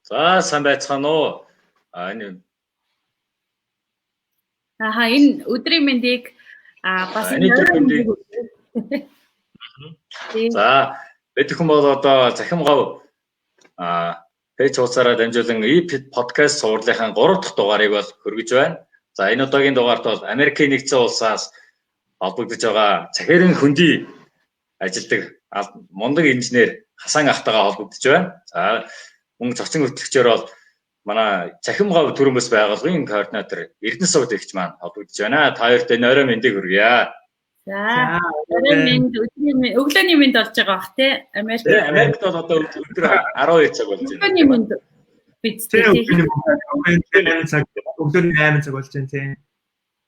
За сайн байцгаана уу? Энэ энэ өдрийн мэндийг бас За бидхэн бол одоо захим гав пэйж хуудасаараа дамжуулан подкаст суурлынхаа 3 дахь дугаарыг бол хөргөж байна. За энэ удаагийн дугаарт бол Америкийн нэгдсэн улсаас холбогдож байгаа цахиарын хөндөй ажилдаг мундаг инженер Хасан ахтайгаа холбогдож байна. За мөн зочин хөтлөгчөөр бол манай Захим гав төрөмбөс байгууллагын координатор Эрдэнэ сувд ихч маань холбогдож байна. Та хоёрт энэ орой мэндийг хүргье. За өглөөний мэнд болж байгаа бах тий. Америкт бол одоо өдөр 12 цаг болж байна. Өглөөний мэнд биз дээ. Өглөөний 8 цаг болж байна тий.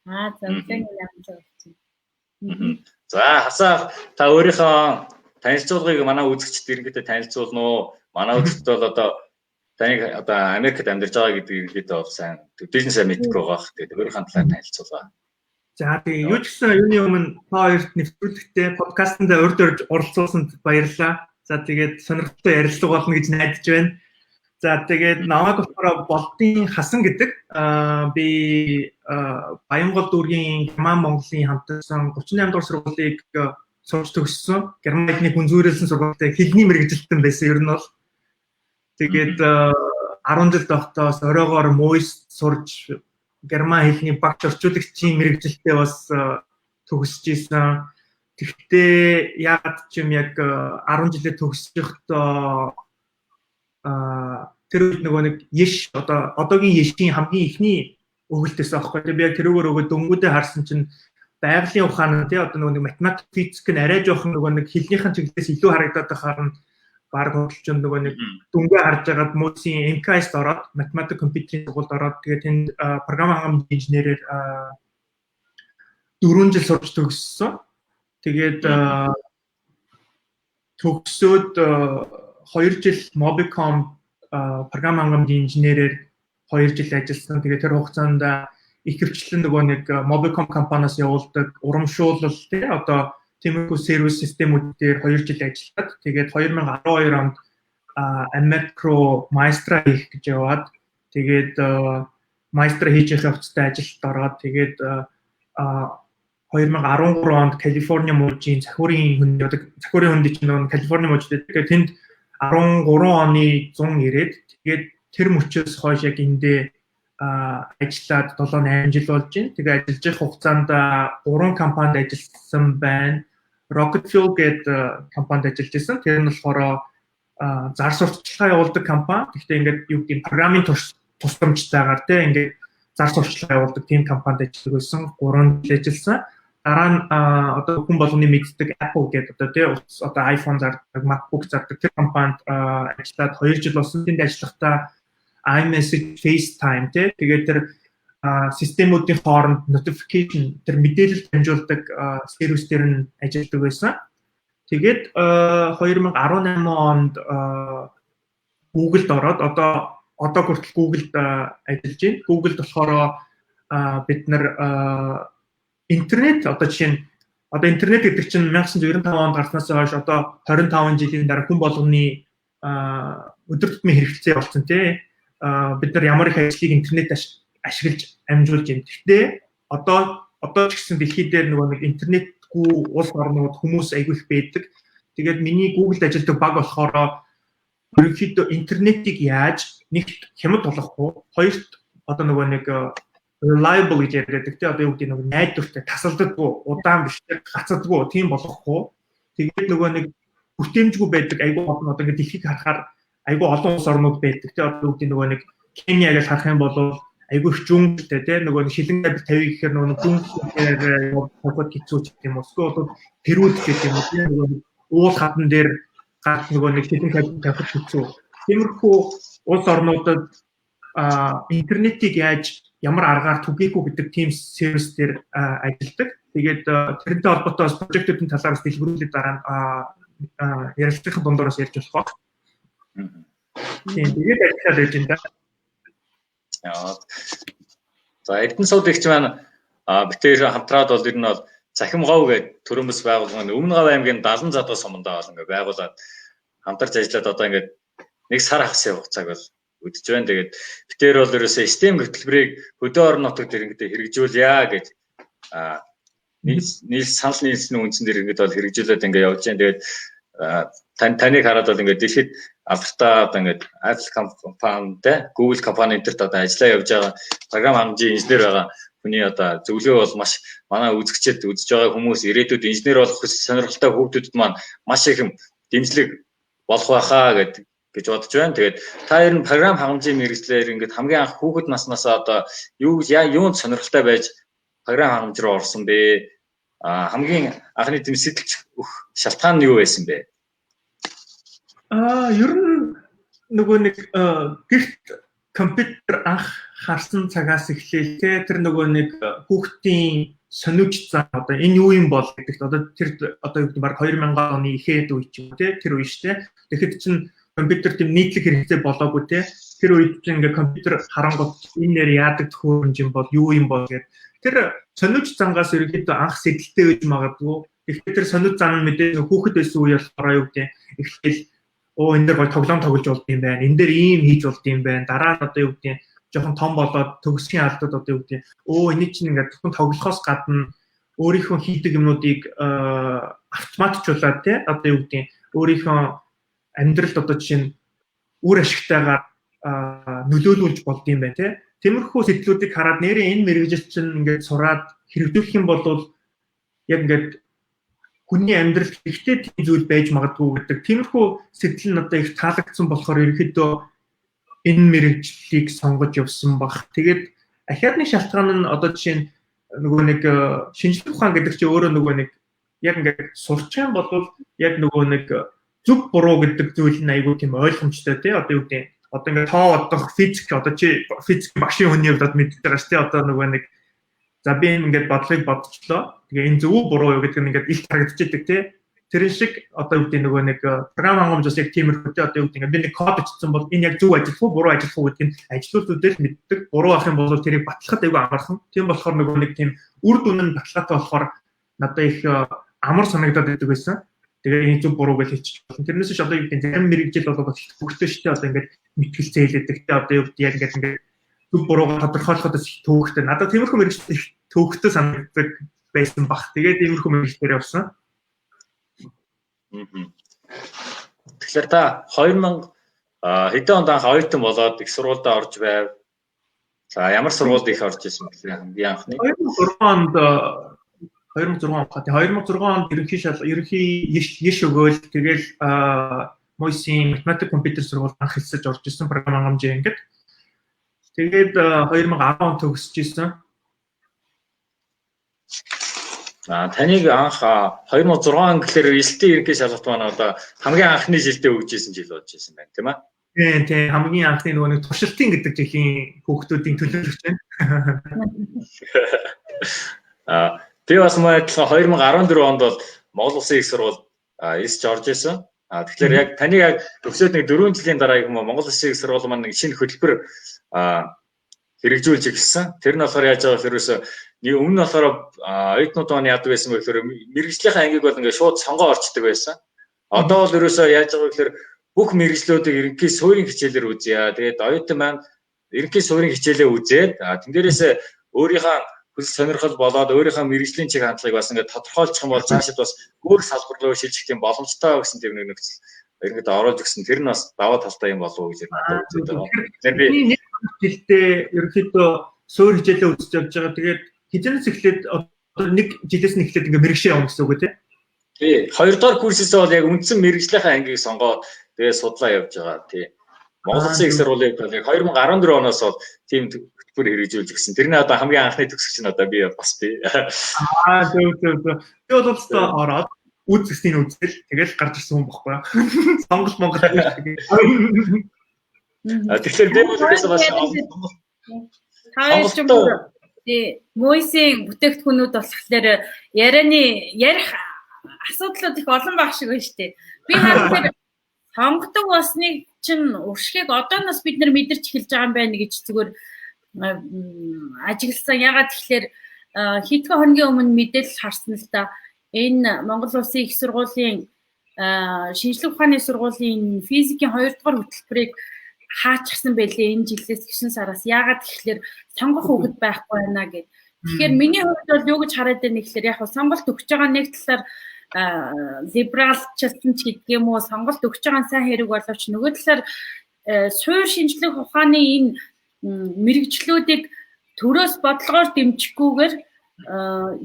За өглөөний 8 цаг болж байна. За Хасан та өөрийнхөө танилцуулгыг манай үзэгчд иргэдэд танилцуулна уу? Манай үзэгчд бол одоо таныг одоо Америкт амьдарч байгаа гэдгийг иргэдэд бол сайн төдийлөн сайн мэддэг байгаа хэрэг. Тэгээд өөрийнхөө талаар танилцуулгаа. За тэгээ юу ч гэсэн юуны өмнө та хоёрт нэвтрүүлэгтээ подкастт урьд оролцуулсанд баярлалаа. За тэгээд сонирхолтой ярилцлага болно гэж найдаж байна. За тэгээд намайг болохоор Болдын Хасан гэдэг би Баянгол дүүргийн Герман Монголын хамтарсан 38 дугаар сургуулийг сурч төгссөн. Герман хэлний хүнзүүрэлсэн сургуультай хэлний мэргэжилтэн байсан ер нь бол. Тэгээд 10 жил тогтоос оройгоор муйс сурж Герман хэлний багш орчуулагчийн мэргэжилтэд бас төгсөж ийсэн. Тэгвэл яагаад ч юм яг 10 жилээ төгсөхдөө тэр үед нөгөө нэг Еш одоогийн Ешийн хамгийн ихний өгүүлтэйс аахгүй. Би яг тэрүүгээр өгөө дөнгүүдээ харсан чинь байгалийн ухаан тий одоо нөгөө математик физик нь арай жоохон нөгөө нэг хэлнийхэн чиглэлээс илүү харагдаад байхаар нь баг хөдөлгөөн нөгөө нэг дүнгээ харж байгаад мөсийн МКС-д ороод математик компьютерийн сургуульд ороод тэгээд тэнд програм хангамжийн инженерээр 4 жил сурч төгссөн. Тэгээд төгсөөд 2 жил Mobicom програм хангамжийн инженерээр 2 жил ажилласан. Тэгээд тэр хугацаанд их хвчлэн нөгөө нэг Mobicom компаниас явуулдаг урамшуулал тий одоо тиймэрхүү сервис системүүд дээр 2 жил ажиллаад тэгээд 2012 онд Americro Maestra хийх гэж яваад тэгээд Maestra хийж явцтай ажилд ороод тэгээд 2013 онд Калифорни мужийн захиурын хөндий чинь нөгөө Калифорни мужид тэгээд тэнд 13 оны 100 ирээд тэгээд тэр мөчөөс хойш яг эндээ ажиллаад 7-8 жил болж байна. Тэгээ ажиллаж их хугацаанд 3 компанид ажилласан байна. Rocket Fuel гэдэг компанид ажиллаж байсан. Тэр нь болохоор зар сурталчилгаа явуулдаг компани. Гэхдээ ингээд юу гэдэг программын тусламжтайгаар тийм ингээд зар сурталчилгаа явуулдаг тийм компанид ажиллаж байсан. 3 жил ажилласан. Дараа нь одоо хүн болгоны мэддэг Apple гэдэг одоо тийм одоо iPhone зардаг, MacBook зардаг тэр компанид ажиллаад 2 жил болсон. Тэнд ажиллахдаа iMessage, FaceTime тэгээд тэр системүүдийн хооронд notification тэр мэдээлэл дамжуулдаг сервисээр нь ажилладаг байсан. Тэгээд 2018 онд Google-д ороод одоо хүртэл Google-д ажиллаж байна. Google-д болохоор бид нар интернет одоо жишээ нь одоо интернет гэдэг чинь 1995 онд гарснаас хойш одоо 25 жилийн дараа хүн болгоны өдөр тутмын хэрэгцээ болсон тийм бид нар ямар их ажлыг интернет ашиглаж амжуулж байна. Гэхдээ одоо ч гэсэн дэлхий дээр нөгөө нэг интернетгүй улс орнууд хүмүүс айгүй их байдаг. Тэгээд миний Google-д ажилладаг баг болохоор ерөнхийдөө интернетийг яаж нэгт хямд болгохгүй, хоёрт одоо нөгөө нэг reliable гэж яриад гэдэг. Одоо юу гэдэг нэг найдвартай, тасалддаггүй, удаан биш, гацдаггүй тийм болгохгүй. Тэгээд нөгөө нэг бүтээмжгүй байдаг айгүй олон одоо ингэ дэлхийг харахаар айгүй олон улс орнууд байдаг. Тэгээ одоо үгдийн нөгөө нэг Кения гэж харах юм бол айгүй их жүнтэй тий нөгөө нэг шилэн гавь 50 гэхээр нөгөө дүнгээр хогод хэцүү ч юм уу. Эсвэл Перуд гэх юм уу тий нөгөө уул хатан дээр гад нөгөө нэг шилэн гавь тавих хэцүү. Тиймэрхүү улс орнуудад интернетийг яаж ямар аргаар түгээхгүй гэдэг team сервис дээр ажилладаг. Тэгээд тэрнтэй холбоотой прожектуудын талаараас дэлгэрүүлээд дараа ярилцлагын дундуураас ярьж болох. Тийм тэгээд ажиллаад байж энэ. За Эрдэнэ сувд ихч маань битээр хамтраад бол ер нь бол Захим гав гэдэг төрөмбөс байгууллагын Өмнө Гав аймгийн 70 задгай сумандаа бол ингээ байгуулад хамтарч ажиллаад одоо ингээ нэг сар хагас хугацааг бол үзэж байна. Тэгээд битээр бол ерөөсөө STEM хөтөлбөрийг хөдөө орон нутагт иргэдэд хэрэгжүүлъя гэж нийл санал нийлсэний үндсэн дээр ингээд бол хэрэгжүүлээд ингээд явж байна. Тэгээд таныг хараад бол ингээд дэлхийд алдартай одоо ингээд Apple компанитай Google компани энтерт одоо ажиллаа явж байгаа програм хангамжийн инженер байгаа хүний одоо зөвлөгөө бол маш манай үзэгчид үзэж байгаа хүмүүс ирээдүйд инженер болох сонирхолтой хүүхдүүдэд маань маш их дэмжлэг болох байхаа гэж бодож байна. Тэгээд та ер нь програм хангамжийн мэргэжлэр ингээд хамгийн анх хүүхэд наснасаа одоо юунд сонирхолтой байж програм хангамж руу орсон бэ? Хамгийн анхны тийм сэтэлж өгөх шалтгаан нь юу байсан бэ? Ер нь нөгөө нэг гэрт компьютер анх харсан цагаас эхлээл тэр нөгөө нэг хүүхдийн сониуч зам одоо энэ юу юм бол гэдэгт одоо тэр одоо юу гэдэг баг 2000 оны ихэд үе ч юм те тэр үе штэ. Тэгэхэд чинь компьютер тийм нийтлэг хэрэгцээ болоогүй те. Тэр үед чинь ингээ компьютер харангуут энэ нэр яадаг төхөөрөмж юм бол юу юм бол гэдэг тэр сониуч зангаас ерөөхдөө анх сэтэлтэй гэж магадгүй. Гэхдээ тэр сониуч зам мэдээ хүүхэд байсан үе болохоор юу гэдэг эхлээл энэ дээр гой тоглоом тоглож болд юм байна. Энэ дээр ийм хийж болд юм байна. Дараа нь одоо юу гэдэг жоохон том болоод төгсгийн алдад одоо юу гэдэг энийг чинь ингээд зөвхөн тоглохоос гадна өөрийнхөө хийдэг юмнуудыг автоматжуулаад те одоо юу гэдэг өөрийнхөө амьдралд одоо жишээ нь үр ашигтайгаар нөлөөлүүлж болд юм байна те. Тиймэрхүү сэтлүүдийг хараад нэрээ энэ мэргэжил чинь ингээд сураад хэрэгжүүлэх юм бол яг ингээд хүний амьдралд ихтэй тийм зүйл байж магадгүй гэдэг. Тиймэрхүү сэтэл нь одоо их таалагдсан болохоор ерөөхдөө энэ мэргэжлийг сонгож явсан баг. Тэгээд ахиадны шалтгаан нь одоо жишээ нь нөгөө нэг шинжлэх ухаан гэдэг чинь өөрөө нөгөө нэг яг ингээд сурч юм бол яг нөгөө нэг зөв буруу гэдэг зүйл нь айгүй тийм ойлгомжтой тий одоо юу гэдэг одоо ингээд тоо одох физик одоо чи физик машин хүний хувьд мэддэг байгаа шүү тий одоо нөгөө нэг за би ингээд бодлогыг бодчихлоо. Тэгээ энэ зөв буруу юу гэдэг нь ингээд илт харагдчихдаг тий. Тэр шиг одоо юу гэдэг нөгөө нэг програм хангамж бас яг тиймэрхүү тий одоо юу гэдэг би нэг код бичсэн бол энэ яг зөв ажиллах уу буруу ажиллах уу гэдэг нь ажилтнуудад л мэддэг. Буруу ах юм бол тэрийг батлахад айгүй амархан. Тийм болохоор нөгөө нэг тийм үр дүн нь баталгаатай болохоор надад их амар санагдаад байдаг байсан. Тэгээ энэ зөв буруу гэж хэлчих болно. Тэрнээс ч одоо юу гэдэг зарим мэргэжил болоод хөвгтэй шүү дээ одоо ингээд мэтгэл зээлэдэг тий одоо юу гэдэг яг ингээд зөв буруугаа тодорхойлоход их төвөгтэй. Надад тиймэрхүү мэргэжил их төвөгтэй санагддаг байсан баг. Тэгээд иймэрхүү мэргэжлэр явсан. Тэгэхээр та 2000 хэдэн онд анх оюутан болоод их сургуульд орж байв. За ямар сургуульд их орж исэн бэ? Хамгийн анхны 2006 онд 2006 онд ерөнхий иш өгөөл тэгэл Мойсийн математик компьютер сургуульд анх хэлсэж орж исэн програм хангамжийн ангид. Тэгээд 2010 он төгсөж исэн. Таныг анх 2006 он гэхээр элтийн ерөнхий шалгалт маань одоо хамгийн анхны жилдээ өгж исэн жил болж исэн байна тийм ээ. Тийм хамгийн анхны нөгөө нэг туршилтын гэдэг жилийн хүүхдүүдийн төлөөлөгч байна. Би бас мөн адилхан 2014 онд бол Монгол Улсын их сургууль эсж орж исэн. Тэгэхээр яг таны яг төгсөөд нэг 4 жилийн дараа юм Монгол Улсын их сургууль маань нэг шинэ хөтөлбөр хэрэгжүүлж ирсэн. Тэр нь болохоор яаж байгаа хэрвээ өмнө нь болохоор оюутнууд маань яадаг байсан бэ гэхээр мэргэжлийнхаа ангийг бол ингээд шууд сонгоо орчдөг байсан. Одоо бол ерөөсөө яаж байгаа гэхээр бүх мэргэжлүүдийг ерөнхий суурийн хичээлээр үзье. Тэгээд оюутан маань ерөнхий суурийн хичээлээ үзээд тэн дээрээсээ өөрийнхөө хүсэл сонирхол болоод өөрийнхөө мэргэжлийн чиг хандлагыг бас ингээд тодорхойлчих юм бол цаашид бас өөр салбар руу шилжих юм боломжтой гэсэн тийм нэг нөхцөл ерөнхийдөө оруулж өгсөн. Тэр нь бас даваа талтай юм болов уу гэж надад үзээд байгаа. Тэгэхээр би жилдээ ерөнхийдөө суурь хичээлээ үзэж явж байгаа. Тэгээд хичээлээс эхлээд одоо нэг жилээс нь эхлээд ингээд мэргэшээ явна гэсэн үг үү тий? Хоёрдугаар курсээсээ бол яг үндсэн мэргэжлийнхаа ангийг сонгоод тэгээд судлаа явж байгаа тий. Монгол Улсын их сургуулийн яг 2014 оноос бол тийм хөтөлбөр хэрэгжүүлж өгсөн. Тэрний одоо хамгийн анхны төгсөгч нь одоо би бас тий. Зөв. Би бол ороод үзэсний үзэл тэгэл гарч ирсэн хүн бохгүй. Сонгол Монгол. Тэгэхээр би өөрөөсөө бас Мойсийн бүтээгдэхүүнүүд болохоор ярих асуудлууд их олон байх шиг байна шүү дээ. Би харахад сонгодог болсныг чинь уршигыг одооноос бид нар мэдэрч эхэлж байгаа юм байна гэж зүгээр ажигласан. Ягаад тэгэхээр хэдхэн хоногийн өмнө мэдээлэл харсан л да. Энэ Монгол Улсын их сургуулийн шинжлэх ухааны сургуулийн физикийн 2 дугаар хөтөлбөрийг хаачихсан байлээ энэ жилээс 9 сараас. Яагаад гэхэлэр сонгох хүүхэд байхгүй байна гэд. Тэгэхээр миний хувьд бол юу гэж хараад байна гэхэлэр яг сонголт өгч байгаа нэг талаар либералчлсан ч гэдэг юм уу сонголт өгч байгаа сайн хэрэг боловч нөгөө талаар суурь шинжлэх ухааны энэ мэрэгчлүүдийг төрөөс бодлогоор дэмжихгүйгээр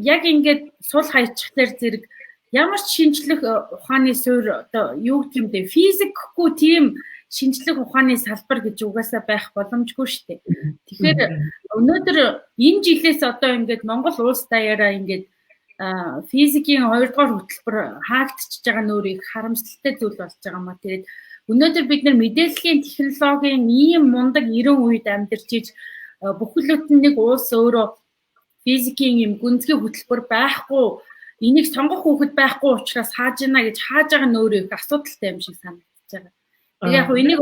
яг ингээд сул хаячихлаар зэрэг ямар ч шинжлэх ухааны суурь одоо юу гэх юм бэ физикгүй тийм шинжлэх ухааны салбар гэж угаасаа байх боломжгүй шүү дээ. Тэгэхээр өнөөдөр энэ жилээс одоо ингээд Монгол улс даяараа ингээд физикийн 2 дугаар хөтөлбөр хаагдчихж байгаа нь өөрөө их харамсалтай зүйл болж байгаа маа. Тэгээд өнөөдөр бид нар мэдээллийн технологийн ийм мундаг 90 үед амьдарч иж бүхэл бүтэн нэг улс өөрөө физикийн юм гүнзгий хөтөлбөр байхгүй энийг сонгох хүүхэд байхгүй учраас хааж ийна гэж хааж байгаа нь өөрөө их асуудалтай юм шиг санагдаж байгаа. Тэгээ яг энийг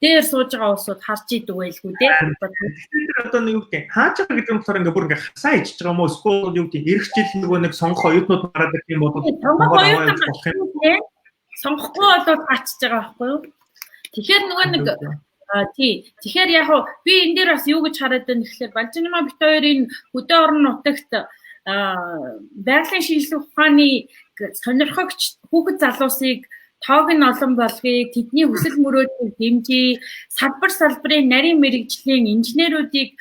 дээр сууж байгаа улсууд харж идэг байлгүй дээ. Тэгэхээр одоо нэг үгтэй хааж байгаа гэдэг нь болохоор ингээ бүр ингээ хасаа ичж байгаа юм уу? Эсвэл юу гэдэг ирэх жил нөгөө нэг сонгох оюутнууд гараад ирэх юм бол сонгохгүй болоод гачж байгаа байхгүй юу? Тэгэхээр нөгөө нэг тэгэхээр яг би энэ дээр бас юу гэж хараад байна гэхээр Балжинмаа бит хоёрын хөдөө орон нутагт байгалийн шинжлэх ухааны сонирхогч хүүхэд залуусыг тоог нь олон болгоё, тэдний хүсэл мөрөөдлийг дэмжиж, салбарын нарийн мэрэгжлийн инженеруудыг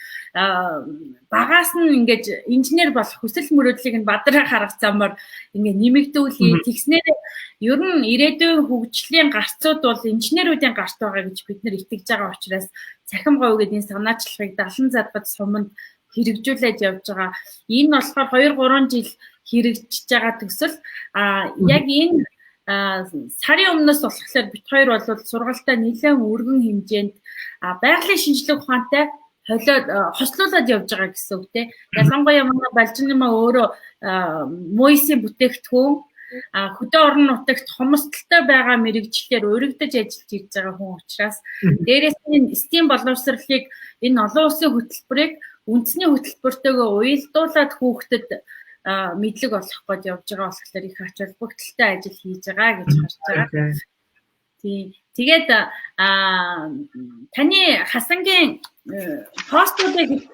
багаас нь ингэж инженер болох хүсэл мөрөөдлийг нь бадраа харгах замаар ингэ нэмэгдүүлээ. Тэгснээр ер нь ирээдүйн хөгжлийн гарцууд бол инженеруудын гарт байгаа гэж бид нар итгэж байгаа учраас цахим говь гэдэг энэ санаачлагыг 70 зарбад суманд хэрэгжүүлээд явж байгаа. Энэ болохоор 2-3 жил хэрэгжиж байгаа төсөл яг энэ сарын өмнөөс болохоор бит хоёр бол сургалтаа нэлээд өргөн хэмжээнд байгалийн шинжлэх ухаантай хослуулаад явж байгаа гэсэн үг тийм. Ялангуяа манай Балжинмаа өөрөө мөйсийн бүтээгдэхүүн хөдөө орон нутагт хомсдолтой байгаа мэрэгчлэлээр өргөдөж ажиллаж ирж байгаа хүн учраас дээрээс нь STEAM боловсролыг энэ олон улсын хөтөлбөрийг үндэсний хөтөлбөртөөгөө уялдуулаад хүүхдэд мэдлэг олох гэж явж байгаа болохоор их ач холбогдолтой ажил хийж байгаа гэж харж байгаа. Тэгээд таны хасангийн постуудыг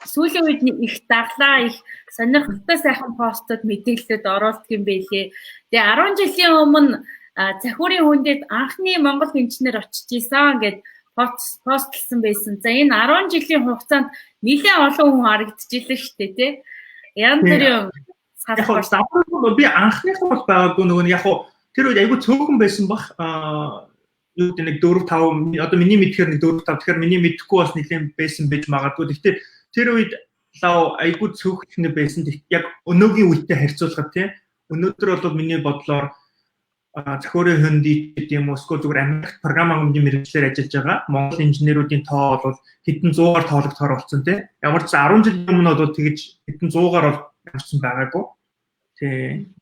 сүүлийн үед их даглаа, их сонирхолтой сайхан постууд мэдээлэлд оруулдаг юм байлээ. Тэгээ 10 жилийн өмнө Цахиурын хүндэд анхны Монгол инженер очиж исэн гэд постлсан байсан. За энэ 10 жилийн хугацаанд нэлээд олон хүн харагдчихлаа шүү дээ, тий. Ян тэр юм би анхных бол байгаагүй нөгөө яг тэр үед айгүй цөөхөн байсан бах юу гэдэг нэг 4-5 одоо миний мэдхээр нэг 4-5 тэгэхээр миний мэдэхгүй бас нэлийн байсан байж магадгүй. Гэхдээ тэр үед лав айгүй цөөхөн байсан. Яг өнөөгийн үетэй харьцуулахад тийм өнөөдөр бол миний бодлоор Цахиурын хөндий гэдэг юм уу эсвэл зүгээр Америкт программын мэргэжлэр ажиллаж байгаа Монгол инженеруудын тоо бол хэдэн 100-аар тоологдохоор болсон тийм. Ямар ч 10 жилийн өмнө бол тэгж хэдэн 100-аар бол явсан байгаагүй. Тийм.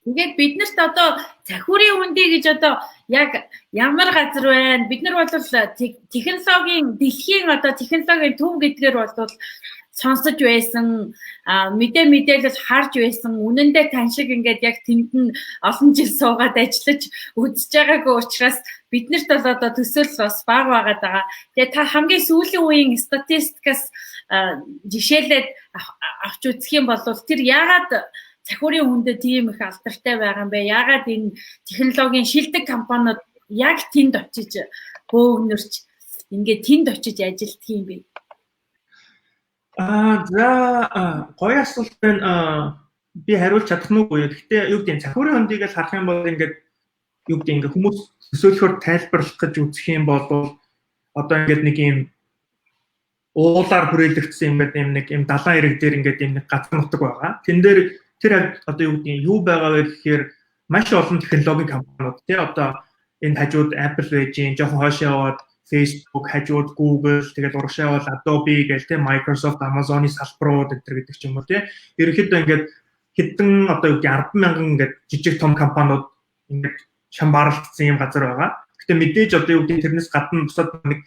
Тэгээд биднэрт одоо Цахиурын хөндий гэж одоо яг ямар газар байна? Бид нар бол технологийн дэлхийн одоо технологийн төв гэдгээр бол сонсож байсан мэдээлэл харж байсан үнэндээ тань шиг ингээд яг тэнд нь олон жил суугаад ажиллаж үзэж байгаагүй учраас биднэрт бол одоо төсөөл бас бага байгаад байгаа. Тэгээ та хамгийн сүүлийн үеийн статистикаас жишээлээд авч үзэх юм бол тэр яагаад Цахиурын хүндэд тийм их алдартай байгаа юм бэ? Яагаад энэ технологийн шилдэг компаниуд яг тэнд очиж бөөгнөрч ингээд тэнд очиж ажилтдаг юм бэ? За гоё асуулт байна. Би хариулж чадахгүй. Гэхдээ юу гэдэг Цахиурын хөндийг л харах юм бол ингээд юу гэдэг ингээд хүмүүс төсөөлөхөөр тайлбарлах гэж үзэх юм бол одоо ингээд нэг юм уулаар хүрээлэгдсэн юм нэг юм далайн ирэг дээр ингээд юм нэг газар нутаг байгаа. Тэн дээр тэр одоо юу гэдэг юу байгаа вэ гэхээр маш олон технологийн компаниуд тий одоо энэ хажууд Apple байж гин жоохон хойшоо яваад Facebook, хажууд Google, тэгээд урагшаа бол Adobe гэл тийм Microsoft, Amazon-ы салбарууд гэдэг ч юм уу тийм. Ерөнхийдөө ингээд хэдэн одоо юу гэдэг 10,000 ингээд жижиг том компаниуд ингээд шамбарлагдсан юм газар байгаа. Гэтэ мэдээж одоо юу гэдэг тэрнээс гадна бусад нэг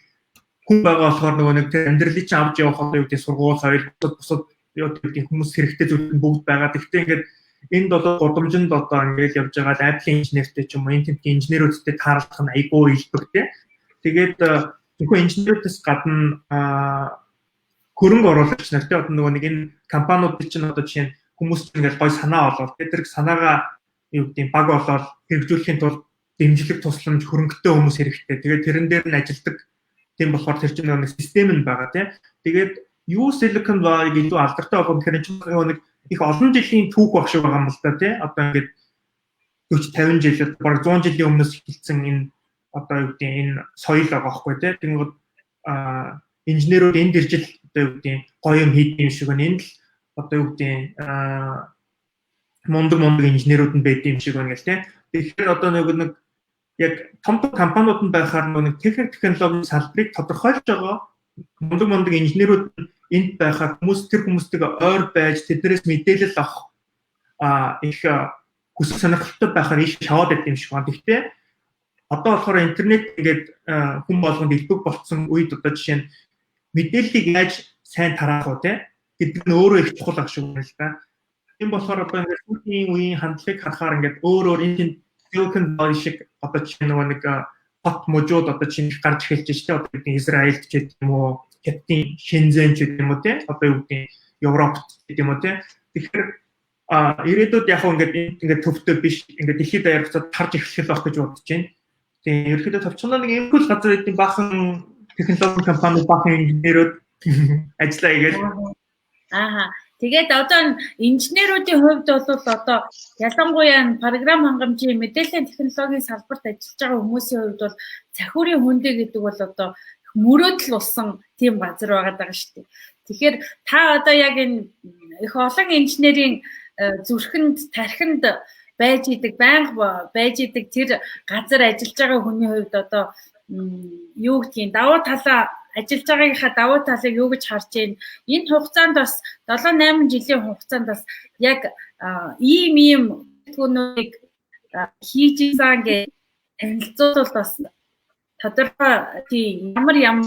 хүн байгаа болохоор нөгөө нэг амьдралыг чинь авч явах одоо юу гэдэг сургууль, соёл, бусад юу гэдэг хүмүүс хэрэгтэй зүйл бүгд байгаа. Гэхдээ ингээд энд одоо гудамжинд одоо ингээд явж байгаа Apple инженертэй ч юм уу, энэ тэмдгийн инженерүүдтэй таарлах нь айгүй илбэг тийм. Тэгээд зөвхөн инженерүүдээс гадна хөрөнгө оруулагч нар те одоо нөгөө нэг энэ компаниуд чинь одоо жишээ нь хүмүүс чинь ингээл гой санаа олоод тэр санаагаа юу гэдэг баг болоод хэрэгжүүлэхийн тулд дэмжлэг тусламж хөрөнгөтэй хүмүүс хэрэгтэй. Тэгээд тэрэн дээр нь ажилдаг. Тийм болохоор тэр чинь нэг систем нь байгаа тийм. Тэгээд юу Silicon Valley гэдэг алдартай болох гэхээр чинь нэг их олон жилийн түүх баг шиг байгаа юм л да тийм. Одоо ингээд 40 50 жил баг 100 жилийн өмнөөс эхэлсэн энэ одоо юу гэдэг энэ соёл байгаа байхгүй тийм. Тэнгод инженерүүд энд ирж л одоо юу гэдэг гоё юм хийдэг юм шиг байна. Энд л одоо юу гэдэг мундаг инженерүүд нь байдаг юм шиг байна гэл тийм. Тэгэхээр одоо нэг яг том компаниуд нь байхаар нэг технологийн салбарыг тодорхойлж байгаа мундаг инженерүүд энд байхаар тэр хүмүүстэйгээ ойр байж тэднээс мэдээлэл авах их хүсэл сонирхолтой байхаар их шаваад байт юм шиг байна. Гэхдээ одоо болохоор интернет ингээд хүн болгонд илбэг болцсон үед одоо жишээ нь мэдээллийг яаж сайн тараах вэ гэдэг нь өөрөө их чухал ах шиг байна л да. Тийм болохоор одоо ингээд сүүлийн үеийн хандлагыг харахаар ингээд өөр энэ Silicon Valley шиг одоо чинь нэг хот мужууд одоо чинь гарч эхэлж байна шүү дээ. Одоо Израильд ч гэдэг юм уу, Хятадын Шэнзэн ч гэдэг юм уу те. Одоо юу гэдэг Европт гэдэг юм уу те. Тэгэхээр ирээдүйд яг ингээд төвтэй биш ингээд дэлхийд даяар хацаад тарж эхлэх байх гэж бодож байна. Тийм ерөөхдөө товчноо нэг юм хөл газар эдийн бахан технологи компани бахан инженерүүд ажиллаа игээд. Тэгээд одоо инженеруудын хувьд бол одоо ялангуяа програм хангамжийн мэдээллийн технологийн салбарт ажиллаж байгаа хүмүүсийн хувьд бол цахиурын хөндөө гэдэг бол одоо мөрөөдөл болсон тийм газар байгаа даа шүү дээ. Тэгэхээр та одоо яг энэ их олон инженерийн зүрхэнд тархинд байж идэг байнга байж идэг тэр газар ажиллаж байгаа хүний хувьд одоо юу гэдгийг давуу талаа ажиллаж байгаагийнхаа давуу талыг юу гэж харж байна? Энэ хугацаанд бас 7-8 жилийн хугацаанд бас яг ийм түүнийг хийж байгаа гэж танилцуулбал бас тодорхой тийм ямар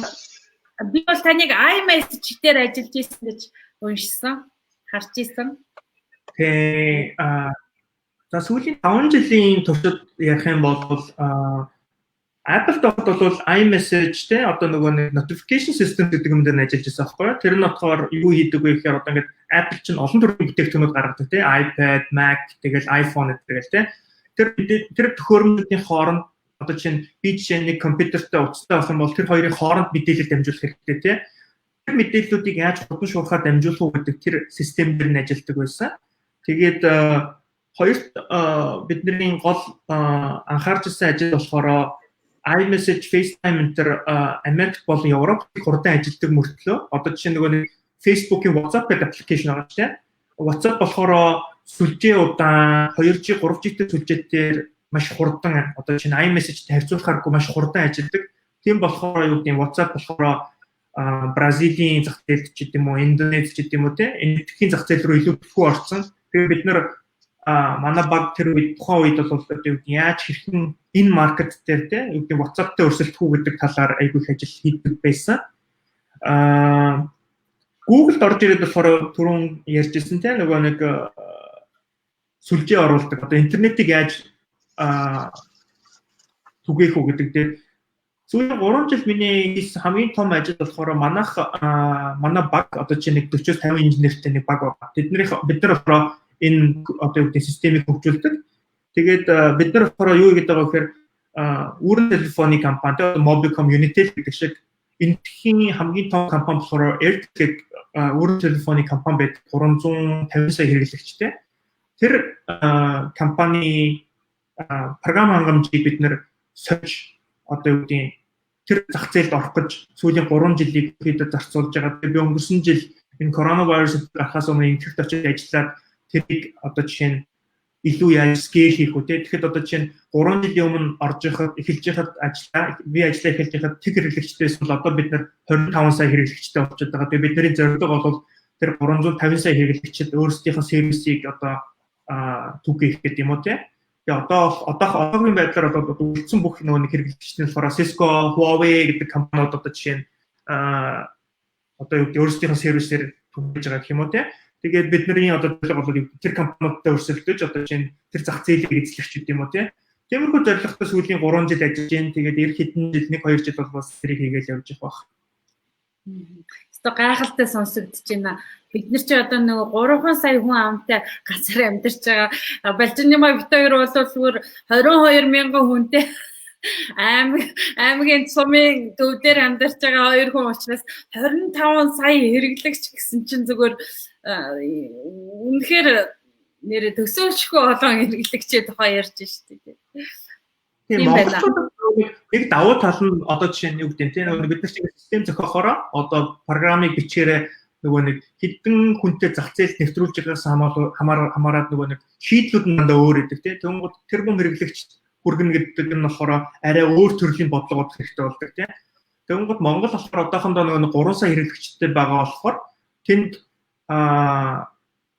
би бол таныг iMessage дээр ажиллаж ирсэн гэж уншсан, харж ирсэн. Тэгээ за сүүлийн 5 жилийн туршид ярих юм бол Apple-д бол iMessage те одоо нөгөө нэг notification system гэдэг юм дээр ажиллаж байсан байхгүй юу? Тэр нь болохоор юу хийдэг вэ гэхээр одоо ингээд Apple чинь олон төрлийн бүтээгдэхүүнүүд гаргадаг те iPad, Mac, тэгэл iPhone гэдэг те. Тэр төхөөрөмжүүдийн хооронд одоо чинь би жишээ нэг компьютертэй уцтай болох юм бол тэр хоёрын хооронд мэдээлэл дамжуулах хэрэгтэй те. Тэр мэдээллүүдийг яаж хурдан шуурхаар дамжуулах уу гэдэг тэр систем дээр нь ажилладаг байсан. Тэгээд хоёрт бидний гол анхаарч ирсэн ажил болохоор iMessage, FaceTime энэ Америк болон Европт хурдан ажилладаг мөртлөө одоо жишээ нөгөө нэг Facebook-ийн WhatsApp гэдэг аппликейшн байгаа ч тийм. WhatsApp болохоор сүлжээ удаан 2G, 3G-тэй сүлжээгээр маш хурдан одоо жишээ нь iMessage-тэй харьцуулахааргүй маш хурдан ажилладаг. Тийм болохоор юу гэдэг нь WhatsApp болохоор Бразилийн зах зээлд ч гэдэм үү, Индонез ч гэдэм үү тийм. Энэ дэлхийн зах зээл рүү илүү бүхүү орсон. Тэгээд бид нэр манай баг тэр үед тухайн үед бол яаж хэрхэн энэ маркет дээр те юу гэдэг WhatsApp-тай өрсөлдөх үү гэдэг талаар айгүй их ажил хийдэг байсан. Google-д орж ирээд болохоор түрүүн ярьжсэн те нөгөө нэг сүлжээ оруулдаг. Одоо интернетийг яаж түгээх үү гэдэг дээр сүүлийн 3 жил миний хамгийн том ажил болохоор манай баг одоо чинь нэг 40-50 инженертэй нэг баг байна. Бид нар болохоор энэ одоо юу гэдэг системийг хөгжүүлдэг. Тэгээд бид нар болохоор юу гэдэг байгаа гэхээр үүрэн телефоны компани, Mobicom, Unitel гэдэг шиг энэхийн хамгийн том компани болохоор Airtel гэдэг үүрэн телефоны компани байдаг 350 сая хэрэглэгчтэй. Тэр компани програм хангамжийг бид нэр сольж одоо юу гэдэг тэр зах зээлд орох гэж сүүлийн 3 жилийг хэд зарцуулж байгаа. Би өнгөрсөн жил энэ коронавирус гарахаас өмнө энэхт очиж ажиллаад тэрийг одоо жишээ нь илүү яаж скейл хийх үү те. Тэгэхэд одоо жишээ нь 3 жилийн өмнө эхэлж байхад би ажиллаа эхэлж байхад тэг хэрэглэгчдээс бол одоо бид нар 25 сая хэрэглэгчтэй болчиход байгаа. Тэгээ бидний зорилго бол тэр 350 сая хэрэглэгчид өөрсдийнхөө сервисийг одоо түгээх гэдэг юм уу те. Тэгээ одоогийн байдлаар одоо үлдсэн бүх нөгөө хэрэглэгчдийн болохоор Cisco, Huawei гэдэг компаниуд одоо жишээ нь одоо юу гэдэг өөрсдийнхөө сервисээр түгэж байгаа гэх юм уу те. Тэгээд бидний одоо зорилго бол тэр компаниудтай өрсөлдөж одоо чинь тэр зах зээлийг эзлэх ч гэдэм үү те. Тиймэрхүү зорилготой сүүлийн 3 жил ажиллаж байна. Тэгээд эх хэдэн жил 1-2 жил бол бас тэрийг хийгээл явж байгаа. Өөртөө гайхалтай сонсогдож байна. Бид нар чи одоо нөгөө 3 сая хүн амтай газар амьдарч байгаа. Балжинмаа бит хоёр бол зүгээр 22,000 хүнтэй аймгийн сумын төв дээр амьдарч байгаа 2 хүн учраас 25 сая хэрэглэгч гэсэн чинь зүгээр үнэхээр нэр төсөөлшгүй олон хэрэглэгчээ тухай ярьж штеп. Тийм нэг давуу тал нь одоо жишээ нь юу гэдэг тийм бид нар чинь систем зохиохороо одоо програмыг бичээрээ нөгөө нэг хэдэн хүнтэй зах зээлд нэвтрүүлж байгаагаас хамаарат нөгөө нэг шийдлүүд нь дандаа өөр идэг тийм тэгвэл тэр бүм хэрэглэгч хүргэн гэдэг нь болохоор арай өөр төрлийн бодлогод хэрэгтэй болдог тийм тэгвэл Монгол болохоор одоохондоо нөгөө 3 сая хэрэглэгчтэй байгаа болохоор тэнд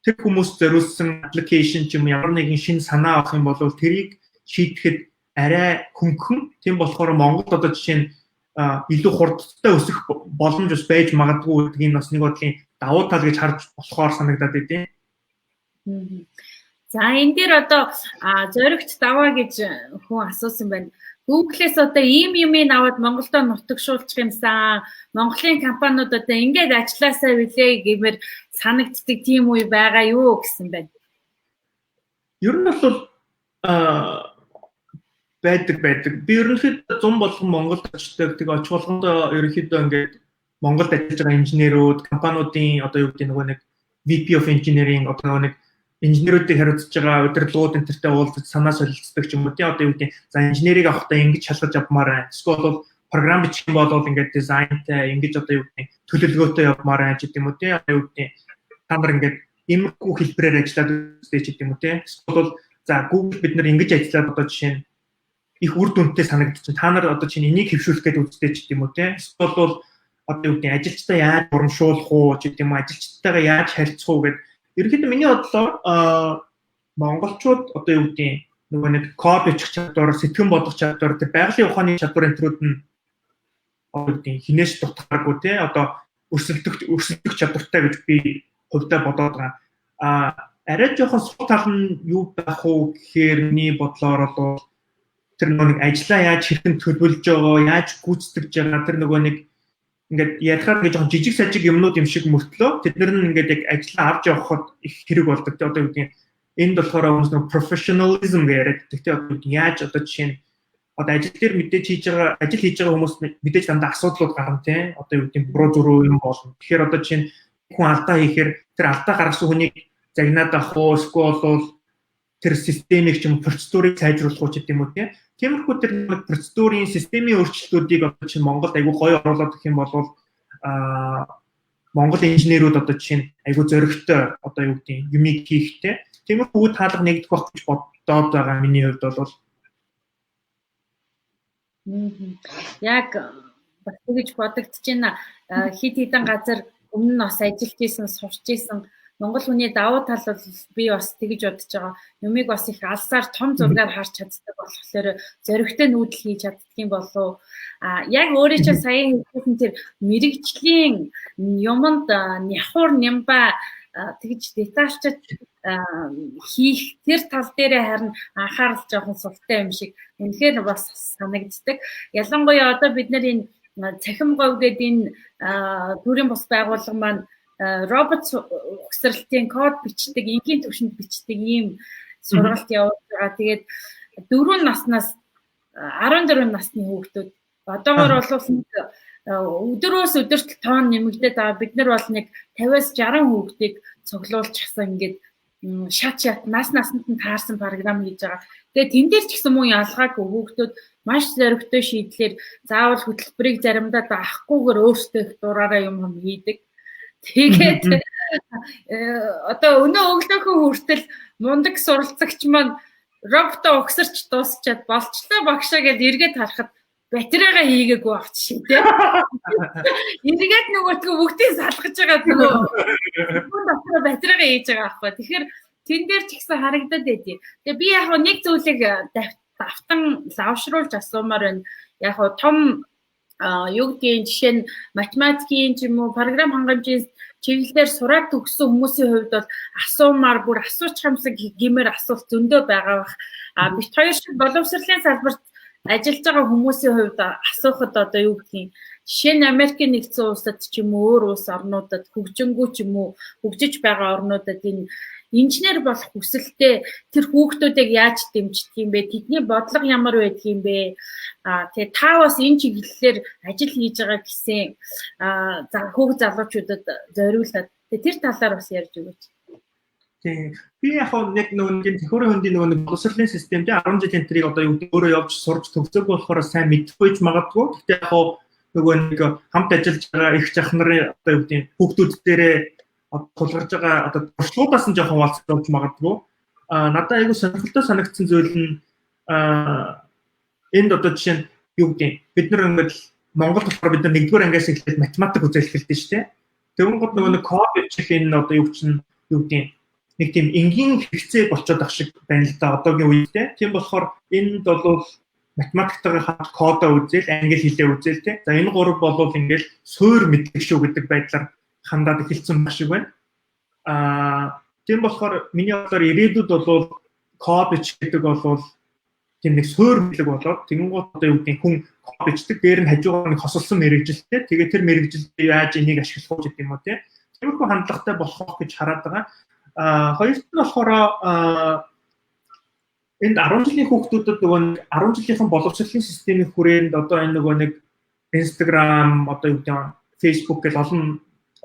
тэр хүмүүс зориулсан аппликейшн ч юм ямар нэгэн шинэ санаа авах юм бол тэрийг шийдэхэд арай хөнгөн тийм болохоор Монголд одоо жишээ нь илүү хурдтай өсөх боломж ус байж магадгүй гэдгийг бас нэг бодлын давуу тал гэж харж болохоор санагдаад байдیں۔ За энэ дээр одоо зоригт даваа гэж хүн асуусан байна. Google-с одоо ийм юмыг аваад Монголдо нутагшуулчих юмсан. Монголын компаниуд одоо ингээд ажилласаа билээ гэмээр санагддаг тийм үе байгаа юу гэсэн байна. Ер нь бол байдаг. Би ерөнхийдөө 100 болгон Монголд очдог. Тэгээ очих болгондоо ерөнхийдөө ингээд Монголд ажиллаж байгаа инженерүүд, компаниудын одоо юу гэдэг нэг VP of Engineering одоо нэг инженерүүдийг хариуцж байгаа удирдлагууд энтертэй уулзаж санаа солилцдог ч юм уу тий одоо юу гэдэг за инженерийг авахдаа ингэж шалгаж авмаар байна. Эсвэл бол програм бичих юм бол ингээд дизайнтай ингэж одоо юу гэдэг төлөвлөгөөтэй явмаар байна ч гэдэг юм уу тий одоо юу гэдэг та нар ингээд иймэрхүү хэлбэрээр ажиллаад үзтэй ч гэдэг юм уу тий. Эсвэл бол за Google бид нар ингэж ажиллаад одоо жишээ нь их үр дүнтэй санагдчих. Та нар одоо чинь энийг хэвшүүлэх гэдэг үзтэй ч гэдэг юм уу тий. Эсвэл бол одоо юу гэдэг ажилчдаа яаж урамшуулах уу ч гэдэг юм уу ажилчдтайгаа яаж харьцах уу гэдэг ерөнхийдөө миний бодлоор монголчууд одоо юу гэдэг нөгөө нэг код бичих чадвар, сэтгэн бодох чадвар, тэр байгалийн ухааны чадвар энтрүүд нь одоо юу гэдэг хинээс дутгааргүй тий одоо өрсөлдөх чадвартай гэж би хувьдаа бодоод байгаа. Арай жоохон сул тал нь юу байх уу гэхээр миний бодлоор бол тэр нөгөө нэг ажлаа яаж хэрхэн төлөвлөж байгаа, яаж гүйцэтгэж байгаа тэр нөгөө нэг ингээд ярихаар гэж жоохон жижиг сажиг юмнууд юм шиг мөртлөө тэд нар нь ингээд яг ажиллаа авч явахад их хэрэг болдог. Тэ одоо юу гэдэг энд болохоор хүмүүс нэг professionalism яриад гэдэг. Тэ одоо яаж одоо жишээ нь одоо ажил дээр мэдээж хийж байгаа хүмүүс мэдээж дандаа асуудлууд гарна тий. Одоо юу гэдэг буруу зуруу юм болно. Тэгэхээр одоо жишээ нь хүн алдаа хийхээр тэр алдаа гаргасан хүнийг загнаад авах уу эсвэл бол тэр системийг ч юм процедурыг сайжруулах уу гэдэг юм уу тий. Тиймэрхүү тэр процедурын системийн өөрчлөлтүүдийг одоо чинь Монголд айгүй гоё оруулаад гэх юм бол Монгол инженерүүд одоо чинь айгүй зоригтой одоо юу гэдэг юмыг хийхтэй. Тиймэрхүү таалга нэгдэх байх гэж бодоод байгаа миний хувьд бол яг бас тэгж бодогдож байна. Хит хитэн газар өмнө нь бас ажиллаж исэн, сурч исэн Монгол хүний давуу тал бол би бас тэгж бодож байгаа. Юмыг бас их алсаар том зургаар харж чаддаг болохоор зоригтой нүүдэл хийж чаддаг юм болов. Яг өөрөө ч сая хэлсэн тэр мэрэгжлийн юмд няхуур нямба тэгж детальчд хийх тэр тал дээрээ харин анхаарал жоохон сувтай юм шиг үнэхээр бас санагддаг. Ялангуяа одоо бид нар энэ цахим говь гэдэг энэ төрийн бус байгууллага маань робот угсралтын код бичдэг, энгийн төвшөнд бичдэг ийм сургалт явуулж байгаа. Тэгээд 4 наснаас 14 насны хүүхдүүд одоогоор бол өдрөөс өдөрт тоон нэмэгдээд байгаа. Бид нар бол нэг 50-аас 60 хүүхдийг цуглуулж хасан ингээд шат насанд нь таарсан програм хийж байгаа. Тэгээд тэн дээр ч гэсэн муу ялгаагүй хүүхдүүд маш зоригтой шийдлэр заавал хөтөлбөрийг заримдаа даахгүйгээр өөрсдөө их дураараа юм хийдэг. Тэгээд одоо өнөө өглөөхөн хүртэл мундаг суралцагч маань роботоо угсарч дуусчаад болчлоо багшаа гэж эргээд харахад батарейгаа хийгээгүй авч шээ тий. Эргээд нөгөөтгөө бүгдийг салгаж байгаа нөгөө дотроо батарейгаа хийж байгаа аахгүй. Тэгэхээр тэн дээр ч ихсэн харагдаад байдیں۔ Тэгээ би яг нэг зүйлийг давтан лавшруулж асуумаар байна. Яг том юу гэдгийг жишээ нь математикийн ч юм уу програм хангамжийн чиглэлээр сураад төгссөн хүмүүсийн хувьд бол асуумаар бүр асууж хамсаг гэмээр асуулт зөндөө байгаа бах. Бит хоёр шиг боловсролын салбарт ажиллаж байгаа хүмүүсийн хувьд асуухад одоо юу гэдгийг жишээ нь Америкийн нэгдсэн улсад ч юм уу өөр улс орнуудад хөгжингүү ч юм уу хөгжиж байгаа орнуудад энэ инженер болох хүсэлтэй тэр хүүхдүүдийг яаж дэмжих юм бэ? Тэдний бодлого ямар байдаг юм бэ? Тэгээ та бас энэ чиглэлээр ажил хийж байгаа гэсэн хүүхд залуучуудад зориулаад тэр талаар бас ярьж өгөөч. Тийм. Би яг нэг нэг төхөөрөмж хөндийн нэг боловсролын системд 10 жил энтрийг одоо юу өөрөө явж сурч төгсөөг болохоор сайн мэдчихвэж магадгүй. Гэхдээ яг нөгөө нэг хамт ажиллаж байгаа их жах нарын одоо юу гэдэг хүүхдүүд дээрээ тулгарч байгаа одоо туршлагуудаас нь жоохон хуваалцаж магадгүй. Надад айгүй сонирхолтой санагдсан зүйл нь энд одоо жишээ нь юу гэдэг бид нар ингээд Монгол болохоор бид нар 1-р ангиас эхлээд математик үзэл эхэлдэг шүү дээ. Тэгвэл нөгөө нэг код бичих энэ одоо юу чинь юу гэдэг нэг тийм энгийн хэрэгцээ болчиход ах шиг байна л да одоогийн үедээ. Тийм болохоор энд бол математиктайгаа хамт кодоо үзэл, англи хэлээ үзэл тий. За энэ гурав болвол ингээд суур мэдлэг шүү гэдэг байдлаар хандаад эхэлсэн баг шиг байна. Тийм болохоор миний бодлоор ирээдүйд бол код бичих гэдэг бол тийм нэг суур мэдлэг болоод тэгэнгүүт одоо юу гэдэг хүн код бичдэг дээр нь хажуугаар нэг хосолсон мэрэгжилтэй. Тэгээд тэр мэрэгжилтэд яаж энийг ашиглах вэ гэдэг юм уу тий. Тиймэрхүү хандлагатай болох гэж хараад байгаа. Хоёрт нь болохоор энд 10 жилийн хүүхдүүдэд нөгөө 10 жилийнхэн боловсролын системийн хүрээнд одоо энэ нөгөө нэг Instagram одоо юу гэдэг Facebook гэл олон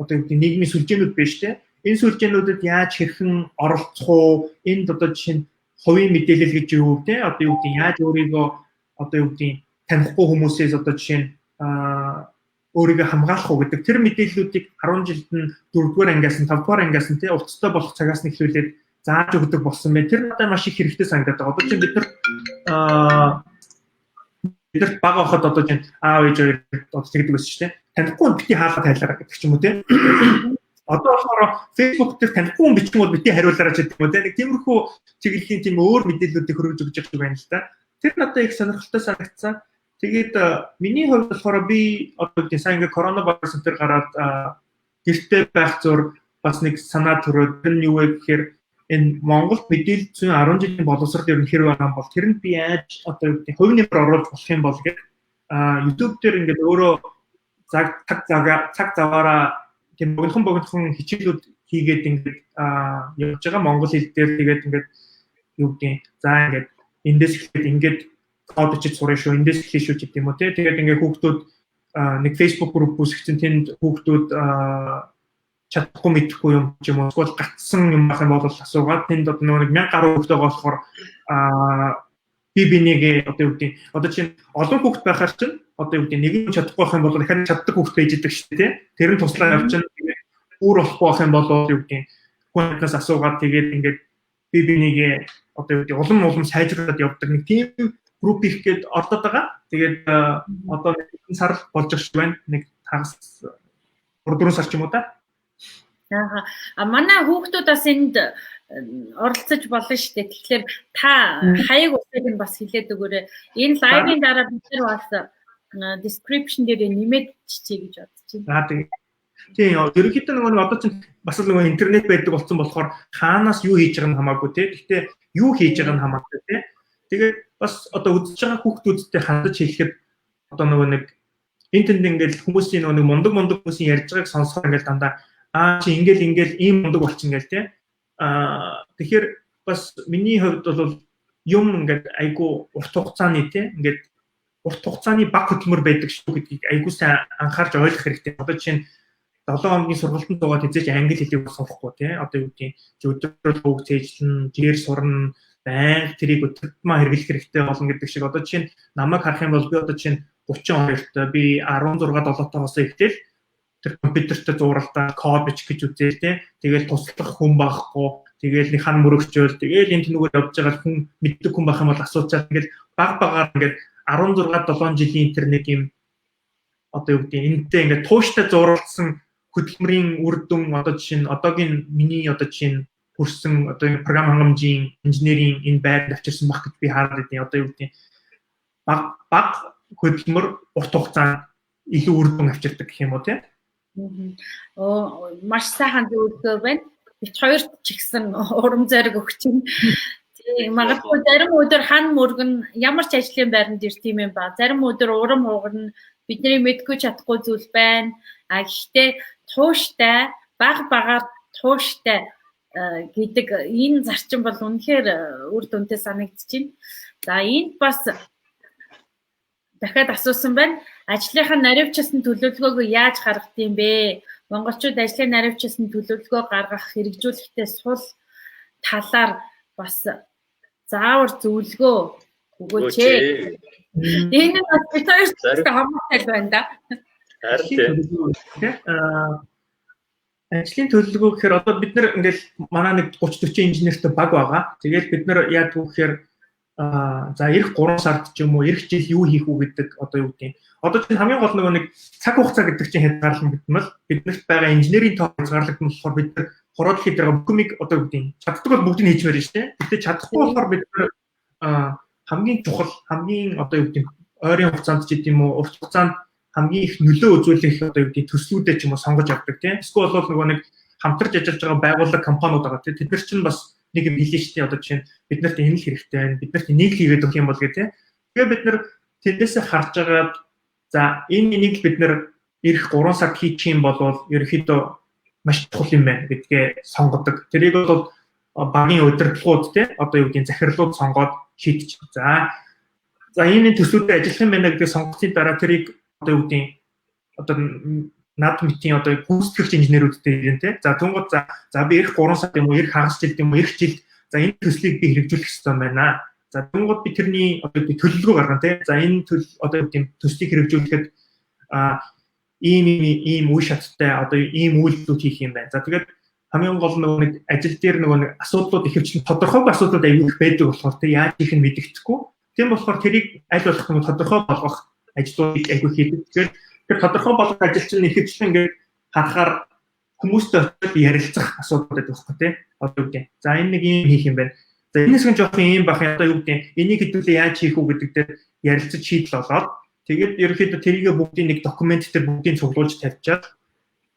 одоо юу гэдэг нийгмийн сүлжээнүүд байна шүү дээ. Энэ сүлжээнүүдэд яаж хэрхэн оролцох уу? Энд одоо жишээ нь хувийн мэдээлэл гэж юу те одоо юу гэдэг яаж өөрийгөө одоо юу гэдэг танихгүй хүмүүсээс одоо жишээ нь өөрийгөө хамгаалах уу гэдэг тэр мэдээллүүдийг 10 жилд нь 4-р ангиас нь 5-р ангиас нь тий уцтай болох цагаас нь эхлүүлээд зааж өгдөг болсон байна. Тэр надад маш их хэрэгтэй санагдаад байгаа. Одоо чинь бид нар бага хахад одоо чинь аав ээж хоёр одоо тэгдэг байсан шүү дээ. Танихгүй бити хаалга тайлаараа гэдэг ч юм уу тий. Одоо болохоор Facebook дээр танихгүй хүн бичих юм бол бити хариулаарай ч гэдэг юм уу тий. Нэг тиймэрхүү чиглэлийн тийм өөр мэдээллүүдийг хөргөж өгч байгаа юм байна л да. Тэр надад их сонирхолтой санагдсан. Тэгээд миний хувьд болохоор би одоо тийм сайн ингээ коронавирус энэ төр гараад гэртээ байх зур бас нэг санаа төрөөд тэр нь юу вэ гэхээр энэ Монголд мэдээлэл зүйн 10 жилийн боловсрол ер нь хэр байгаа юм бол тэр нь би яаж одоо юу гэдэг хувь нэмэр оруулах болох юм бол гэдэг YouTube дээр ингээд өөрөө цаг заваараа тийм богинохон хичээлүүд хийгээд ингээд явж байгаа монгол хэл дээр тэгээд ингээд юу гэдэг за ингээд эндээс эхлээд ингээд код бичиж сурах шүү, эндээс эхлэх шүү гэдэг юм уу тий. Тэгээд ингээ хүүхдүүд нэг Facebook group үүсгэсэн тэнд хүүхдүүд чадахгүй мэдэхгүй юм ч юм уу эсвэл гацсан юм байх юм бол асуугаад тэнд одоо нэг 1000 гаруй хүүхдтэй болохоор би бинийг одоо юу гэдэг одоо чинь олон хүүхд байхаар чинь одоо юу гэдэг нэг юм чадахгүй байх юм бол дахиад чаддаг хүүхд байж идэг шүү дээ тий. Тэр нь туслаа явж чинь үүр болохгүй байх юм бол юу гэдэг хүнээс асуугаад тэгээд ингээд би бинийг одоо юу гэдэг улам сайжруулад явдаг нэг тийм групп их гээд ордод байгаа. Тэгээд одоо нэг сар болж байна. Нэг хагас 3-4 сар ч юм уу да. Манай хүүхдүүд бас энд оролцож болно шүү дээ. Тэгэхээр та хаяг усыг нь бас хэлээд өгөөрэй. Энэ лайвын дараа бид нар бас description дээр нэмээд чичээ гэж бодож байна. Тийм ерөнхийдөө нөгөө одоо чинь бас л нөгөө интернет байдаг болсон болохоор хаанаас юу хийж байгаа нь хамаагүй тий. Гэхдээ юу хийж байгаа нь хамаагүй тий. Тэгээд бас одоо үзэж байгаа хүүхдүүдтэй хандаж хэлэхэд одоо нөгөө нэг интернет ингээд хүмүүсийн нөгөө мундаг хүмүүсийн ярьж байгааг сонсохоор ингээд дандаа чи ингээл ийм мундаг болчих ингээл тий. Тэгэхээр бас миний хувьд бол юм ингээд айгу урт хугацааны тий ингээд урт хугацааны баг хөдөлмөр байдаг шүү гэдгийг айгу сайн анхаарч ойлгох хэрэгтэй. Одоо чинь 7 хоногийн сургалтанд суугаад хизээж англи хэлийг сурахгүй тий. Одоо юу гэдэг өдрөөр хүүг цээжлэн, жигээр сурна байн тэрийг өдөртмаа хэрэглэх хэрэгтэй болно гэдэг шиг одоо чинь намайг харах юм бол би одоо чинь 32-т би 16-7 тоос ихтэл тэр компьютертэй зуралдаа код бичих гэж үзээ тий. Тэгэл туслах хүн байхгүй. Тэгэл нэг хан мөрөгчөөл тэгэл энэ тэнүүгээр явж байгаа хүн мэддэг хүн байх юм бол асуучаад ингээл баг ингээд 16-7 жилийн интернет юм одоо юу гэдэг энэтэй ингээд тууштай зуралдсан хөдөлмөрийн үр дүн одоо жишээ нь одоогийн миний одоо жишээ нь хүрсэн одоо энэ програм хангамжийн инженерийн энэ байранд авчирсан баг гэж би хараад байна. Одоо юу гэдэг баг хөдөлмөр урт хугацаанд илүү үр дүн авчирдаг гэх юм уу тийм. Маш сайхан зөвлөгөө байна. Бид хоёрт ч ихсэн урам зориг өгч байна. Тийм магадгүй зарим өдөр хан мөргөн ямар ч ажлын байранд ирт юм ба. Зарим өдөр урам хугарна. Бидний мэдгүй чадахгүй зүйл байна. Гэхдээ тууштай баг тууштай гэдэг энэ зарчим бол үнэхээр үр дүнтэй санагдаж байна. За энд бас дахиад асуусан байна. Ажлынхаа наривчилсан төлөвлөгөөг яаж гаргах юм бэ? Монголчууд ажлын наривчилсан төлөвлөгөө гаргах хэрэгжүүлэхдээ сул талаар бас заавар зөвлөгөө өгөөч. Энэ нь бас бид хоёрт хамаатай байна да. Ажлын төлөвлөгөө гэхээр одоо бид нар ингээл манай нэг 30-40 инженертэй баг байгаа. Тэгээд бид нар яа гэхээр за эх 3 сард ч юм уу эх жил юу хийх үү гэдэг одоо юу гэдэг. Одоо чинь хамгийн гол нэг цаг хугацаа гэдэг чинь хязгаарлалт гэдэг нь бол биднэрт байгаа инженерийн тоо хязгаарлалт нь болохоор бид нар хороод хийх байгаа бүхнийг одоо юу гэдэг. Чаддаг бол бүгдийг хийж мэрэн шүү дээ. Гэтэ чадахгүй болохоор бид нар хамгийн чухал хамгийн одоо юу гэдэг ойрын хугацаанд ч гэдэм үү урт хугацаанд хамгийн их нөлөө үзүүлэх одоо юу гэдэг төслүүдээ ч юм уу сонгож авдаг тийм. Эсвэл бол нөгөө нэг хамтарч ажиллаж байгаа байгууллага компаниуд байгаа тийм. Тэд нар чинь бас нэг юм хэлээ шүү дээ. Одоо чинь биднэрт энэ л хэрэгтэй байна. Биднэрт энийг л хийгээд өгөх юм бол гэх тийм. Тэгээ бид нар тэндээсээ харж агаад за энэ энийг бид нар эх 3 сард хийчих юм бол ерөөхдөө маш чухал юм байна гэдгээ сонгодог. Тэрийг бол багийн удирдлагууд тийм одоо юу гэдэг захирлууд сонгоод шийдчих. За энэ төслүүдэд ажиллах юм байна гэдгийг сонгоцны дараа тэрийг одоо юу гэдэг одоо над мэтийн одоо гүйцэтгэгч инженерүүдтэй ирэн тийм. За түнгод за би эх 3 сард юм уу эх хагас жилд юм уу эх жилд за энэ төслийг би хэрэгжүүлэх хэрэгтэй байна. За түнгод би тэрний одоо төлөвлөгөө гаргана тийм. За энэ одоо юу гэдэг төслийг хэрэгжүүлэхэд ийм үе шаттай одоо ийм үйлдэлүүд хийх юм байна. За тэгээд хамгийн гол нэг ажил дээр нэг асуудлууд ихэвчлэн тодорхойгүй асуудлууд аягүй их байдаг болохоор тийм яаж хийх нь мэдэгдэхгүй. Тийм болохоор тэрийг аль болох нэг тодорхой болгох ажлуудыг аягүй хийдэг. Тэгэхээр тэр тодорхой болгох ажил чинь ихэвчлэн ингээд харахаар хүмүүстэй очиж ярилцах асуудал байдаг байхгүй тийм. Одоо юу гэдэг. За энэ нэг юм хийх юм байна. За энэс гэн жоох юм бах одоо юу гэдэг. Энийг хэдүүлээ яаж хийх үү гэдэг дээр ярилцаж шийдэл олоод тэгээд ерөнхийдөө тэрийг бүгдийн нэг документ дээр бүгдийг цуглуулж тавьчаад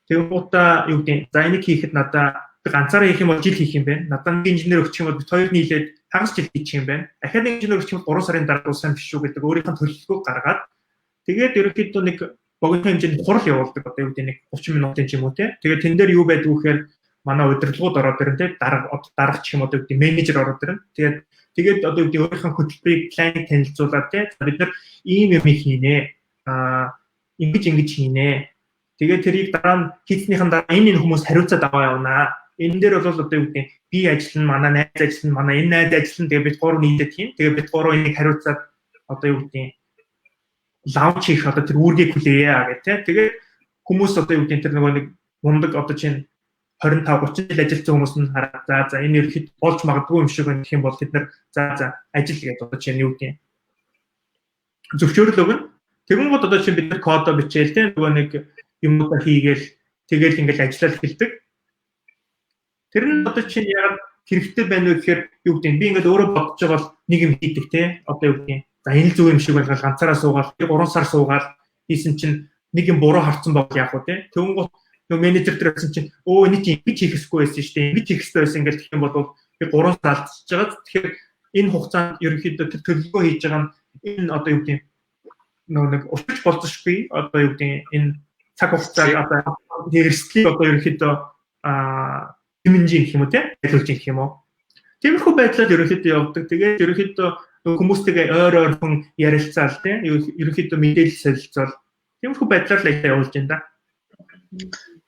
тэгвэл юу гэдэг. За энийг хийхэд надаа ганцаараа хийх юм бол жил хийх юм байна. Надаа нэг инженер өгчих юм бол бид хоёр нийлээд хагас жил хийчих юм байна. Дахиад нэг инженер өгчих юм бол 3 сарын дараа дууссан биш үү гэдэг өөрийнхөө төлөвлөгөөг гаргаад тэгээд ерөнхийдөө нэг богино хэмжээний хурал явуулдаг одоо юу гэдэг нэг 30 минутын ч юм уу те. Тэгээд тэн дээр юу байдаг вэ гэхээр манай удирдлагууд ороод ирэн те дарга ч юм одоо юу гэдэг менежер ороод ирэн. Тэгээд одоо юу гэдэг өөрийнхөө хөтөлбөрийг планыг танилцуулаад те бид нар ийм юм хийнэ. Ингэж хийнэ. Тэгээд тэрийг дараа нь хийснийхэн дараа энэ хүмүүс хариуцаад аваа явнаа. Энэ дээр бол одоо юу гэдэг би ажиллана, манай найз ажиллана, манай энэ найз ажиллана. Тэгээд бид гурав нийлээд хийн. Тэгээд бид гурав энийг хариуцаад одоо юу гэдэг лаунч хийх одоо тэр үүргийг хүлээе гэх тээ. Тэгээд хүмүүс одоо юу гэдэг тэр нэг мундаг одоо чинь 25 30 жил ажилласан хүмүүс нь хараа за энэ ерхэд болж магадгүй юм шиг гэх юм бол бид нар за ажил гэдэг одоо чинь юу гэдэг зөвшөөрөл өгнө. Тэгэнгүүт одоо чинь бид нар кодоо бичээл тээ нөгөө нэг юмудаа хийгээл тэгэл ингээл ажиллаад эхэлдэг. Тэр нь одоо чинь яг хэрэгтэй байна уу гэхээр юу гэдэг би ингээд өөрөө бодож байгаа бол нэг юм хийдэг тээ. Одоо юу гэдэг за энэ л зөв юм шиг байна ганцаараа суугаад 3 сар суугаад хийсэн чинь нэг юм буруу харцсан бол яах вэ те. Тэгэнгүүт нөгөө менежер дээр байсан чинь өө энэ чинь ингэж хийх хэрэггүй байсан шүү дээ. Ингэж хийх хэрэгтэй байсан ингээд гэх юм бол би 3 сар алдчихж байгаа. Тэгэхээр энэ хугацаанд ерөнхийдөө тэр төлөвлөгөө хийж байгаа нь энэ одоо юу гэдэг нөгөө нэг урьдчилж болцсохгүй одоо юу гэдэг энэ цаг хугацааг одоо хэрэгслийг одоо ерөнхийдөө хэмнжин гэх юм уу теайлуулж гэх юм уу. Тиймэрхүү байдлаар ерөнхийдөө явдаг. Тэгээд ерөнхийдөө хүмүүстэйгээ ойрхон ярилцаал те ерөнхийдөө мэдээлэл солилцоол тиймэрхүү байдлаар л явуулж байна да.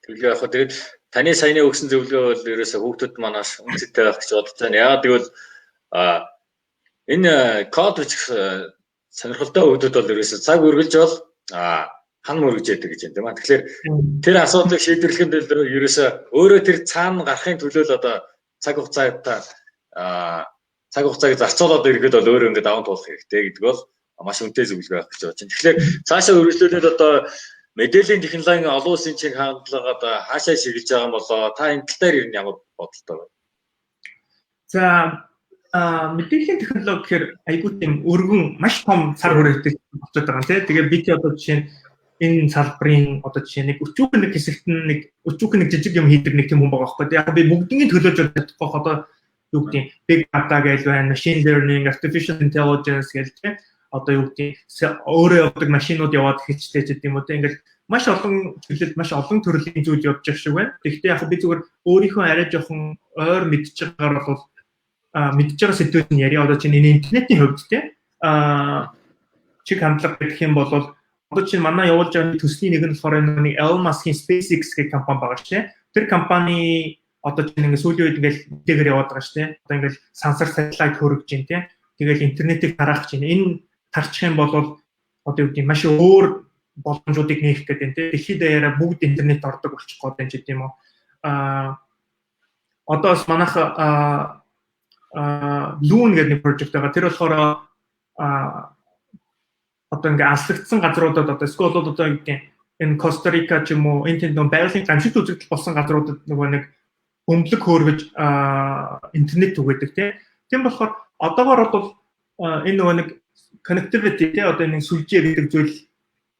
Төлөө яг тэгээд таны саяны өгсөн зөвлөгөө бол ерөөсө хүүхдүүд манаас үнцэтэй байх гэж бодож байна. Яагаад гэвэл энэ код бичих сонирхолтой хүүхдүүд бол ерөөсө цаг үргэлж бол хан мөргөж яадаг гэж байна тийм аа. Тэгэхээр тэр асуудлыг шийдвэрлэхэд ерөөсө өөрөө тэр цаана гарахын төлөө л одоо цаг хугацааг зарцуулаад ирэхэд бол өөрөө ингээд даван туулах хэрэгтэй гэдэг бол маш үнэтэй зөвлөгөө байх гэж бодож байна. Тэгэхээр цаашаа үргэлжлүүлээд одоо мэдээллийн технологийн олон улсын чиг хандлагад хаашаа шиглэж байгаа юм болоо та энэ тал дээр ер нь ямар бодолтой байна? За мэдээллийн технологи гэхээр айгүй тийм өргөн маш том цар хүрээтэй болчиход байгаа юм тийм. Тэгээд бид одоо жишээ нь энэ салбарын одоо жишээ нэг өчүүхэн нэг хэсэгт нэг өчүүхэн нэг жижиг юм хийдэг нэг тийм хүн байгаа байхгүй. Яг би бүгднийг төлөөж чадахгүй одоо юу гэдэг big data гэж байна, machine learning, artificial intelligence гэж тийм одоо юу гэдэг өөрөө явдаг машинууд яваад хийчтэй ч гэдэм үү тийм ингээд маш олон чиглэлд маш олон төрлийн зүйл явж байгаа шиг байна. Тэгэхдээ яг би зүгээр өөрийнхөө арай жоохон ойр мэдж байгаагаар бол мэдж байгаа сэдвүүд нь яриа одоо чинь энэ интернетийн хувьд тийм чиг хандлага гэх юм бол одоо чинь манай явуулж байгаа төслийн нэг нь болохоор нэг Elon Musk-ийн SpaceX гэх компани байгаа шүү дээ. Тэр компани одоо чинь ингээд сүүлийн үед ингээд мэдээгээр яваад байгаа шүү дээ. Одоо ингээд сансар сателлайт хөргөж чинь тийм. Тэгэл интернетийг тараах чинь энэ тарчих юм бол одоо юу гэдэг маш өөр боломжуудыг нээх гэдэг тийм. Дэлхийд даяараа бүгд интернет ордог болчих гээд байна ч гэдэм үү. Одоо бас манайх Loon гэдэг нэг project байгаа. Тэр болохоор одоо ингээ аслагдсан газруудад одоо эсвэл одоо гэдэг энэ Коста Рика ч юм уу энэ тэнд байгалийн гамшигт үзэгдэл болсон газруудад нөгөө нэг өмлөг хөөргөж интернет түгээдэг тийм болохоор одоогоор бол энэ нөгөө нэг connectivity тийм одоо энэ сүлжээ гэдэг зүйл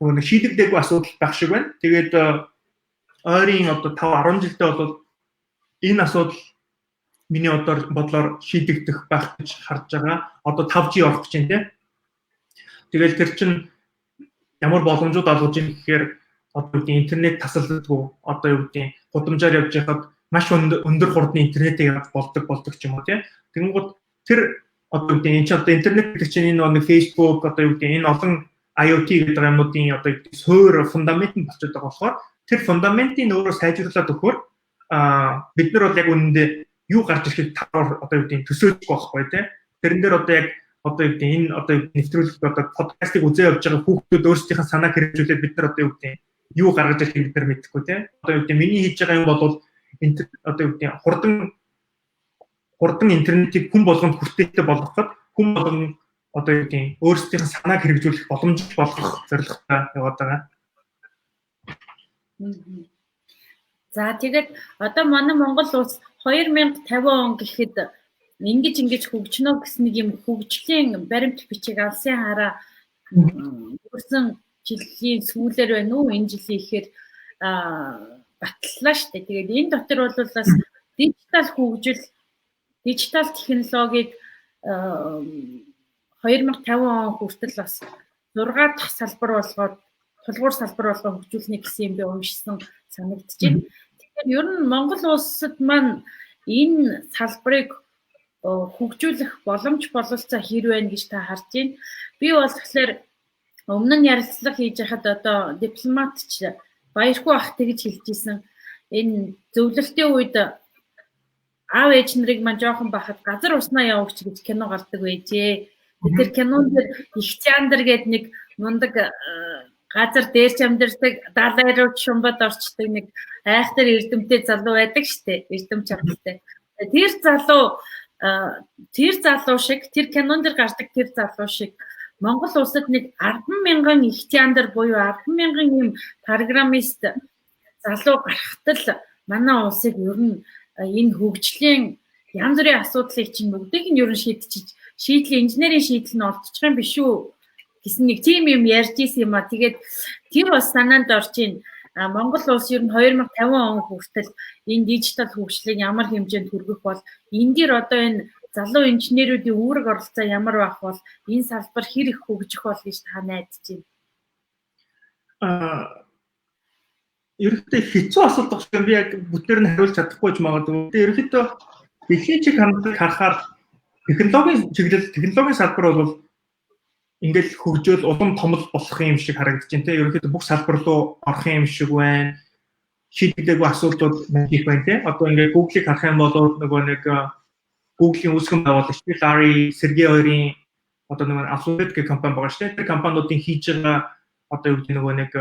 нөгөө нэг шийдэгдээгүй асуудал байх шиг байна. Тэгээд ойрын одоо 5-10 жилдээ бол энэ асуудал миний бодлоор шийдэгдэх байх гэж харж байгаа. Одоо 5G орох гэж байна тийм. Тэгэл тэр чинь ямар боломжууд олгож ийн гэхээр одоо үгүй интернет тасалддаггүй одоо юу гэдэг гудамжаар явж байхад маш өндөр хурдны интернетийг болдог ч юм уу тийм. Тэгэнгүүт тэр одоо үгүй энэ ч одоо интернет гэдэг чинь энэ нэг Facebook одоо юу гэдэг энэ олон IoT гэдэг юмнуудын одоо суур фундамент нь болчиход байгаа болохоор тэр фундаментийн өөрөөр сайжруулад өгөхөөр бид нар бол яг үнэндээ юу гарч ирэхэд тавар одоо юу гэдэг төсөөлөх байхгүй тийм. Тэрэн дээр одоо яг одоо юу гэдэг энэ одоо нэвтрүүлэг одоо подкастыг үзээ явж байгаа хүүхдүүд өөрсдийнхээ санааг хэрэгжүүлээд бид нар одоо юу гэдэг юу гаргаж ирэхийг бид нар мэдэхгүй тийм. Одоо юу гэдэг миний хийж байгаа юм бол одоо юу гэдэг хурдан интернетийг хүн болгонд хүртээтэй болгоход хүн болгон одоо юу гэдэг өөрсдийнхээ санааг хэрэгжүүлэх боломжтой болгох зорилготой яваад байгаа. За тэгээд одоо манай Монгол улс 2050 он гэхэд ингэж хөгжнө гэсэн нэг юм хөгжлийн баримт бичиг авсан хараа өнгөрсөн жилийн сүүлээр байна уу энэ жилийн ихээр батллаа шүү дээ. Тэгээд энэ дотор бол бас дижитал хөгжил, дижитал технологиг 2050 он хүртэл бас 6 дахь салбар болгоод тулгуур салбар болгоо хөгжүүлнэ гэсэн юм би уншсан санагдаж байна. Тэгэхээр ер нь Монгол улсад маань энэ салбарыг хөгжүүлэх боломж бололцоо хэр байна гэж та харж байна. Би бол тэгэхээр өмнө нь ярилцлага хийж байхад одоо дипломатч Баярхуу ах тэгж хэлж исэн. Энэ зөвлөлтийн үед аав ээж нарыг маань жоохон бахад газар уснаа явууч гэж кино гардаг байжээ. Тэр кинонд их чандр гэдэг нэг мундаг газар дээрч амьдардаг далайрууд шумбад орчдөг нэг айхтар эрдэмтэй залуу байдаг штэ. Эрдэм чамтай. Тэр залуу шиг тэр кинонд дэр гардаг тэр залуу шиг Монгол улсад нэг 10,000 их чандр буюу 10,000 юм программист залуу гарахтал манай улсыг ер нь энэ хөгжлийн янз бүрийн асуудлыг чинь бүгдийг нь ер нь шийдэл инженерийн шийдэл нь олдчих юм биш үү гэсэн нэг тийм юм ярьж исэн юм а. Тэгээд тэр бас санаанд орж ийн Монгол улс ер нь 2050 он хүртэл энэ дижитал хөгжлийг ямар хэмжээнд хүргэх бол энэ дэр одоо энэ залуу инженеруудын үүрэг оролцоо ямар байх бол энэ салбар хэр их хөгжих бол гэж та найдаж байна. Ерөнхийдөө хэцүү асуудал гэж би яг бүтээр нь хариулж чадахгүй ч магадгүй. Ерөнхийдөө дэлхийн чиг хандлагыг харахаар технологийн салбар бол ингээл хөгжөөл улам томол болох юм шиг харагдаж байна те. Ерөнхийдөө бүх салбар руу орох юм шиг байна. Шийдэгдээгүй асуудлууд их байна те. Одоо ингээд Google-ийг харах юм бол нөгөө нэг Google-ийн үүсгэн байгуулагч Larry Sergey хоёрын одоо нэг Alphabet гэх компани байгаа шүү дээ. Тэр компаниудын хийж байгаа одоо юу гэдэг нөгөө нэг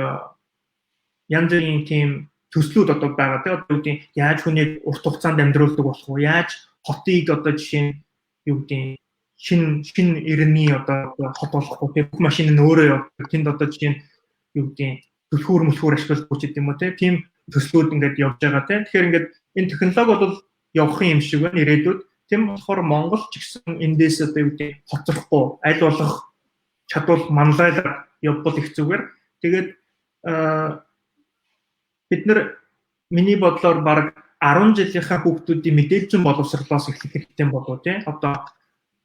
янз бүрийн тийм төслүүд одоо байгаа те. Одоо юу гэдэг яаж хүнийг урт хугацаанд амьдруулдаг болох уу? Яаж хотыг одоо жишээ нь юу гэдэг шин иргэний одоо хот болохгүй те. Бүх машин нь өөрөө явдаг. Тэнд одоо жишээ нь юу гэдэг түлхүүр ашиглахгүй ч гэдэм үү те. Тийм төслүүд ингээд явж байгаа те. Тэгэхээр ингээд энэ технологи бол явах юм шиг байна ирээдүйд. Тийм болохоор Монгол ч гэсэн эндээс одоо юу гэдэг хоцрохгүй аль болох чадвал манлайлал явбал их зүгээр. Тэгээд бид нар миний бодлоор баг 10 жилийнхаа хүүхдүүдийн мэдээлэл зүйн боловсролоос эхлэх хэрэгтэй болов тий. Одоо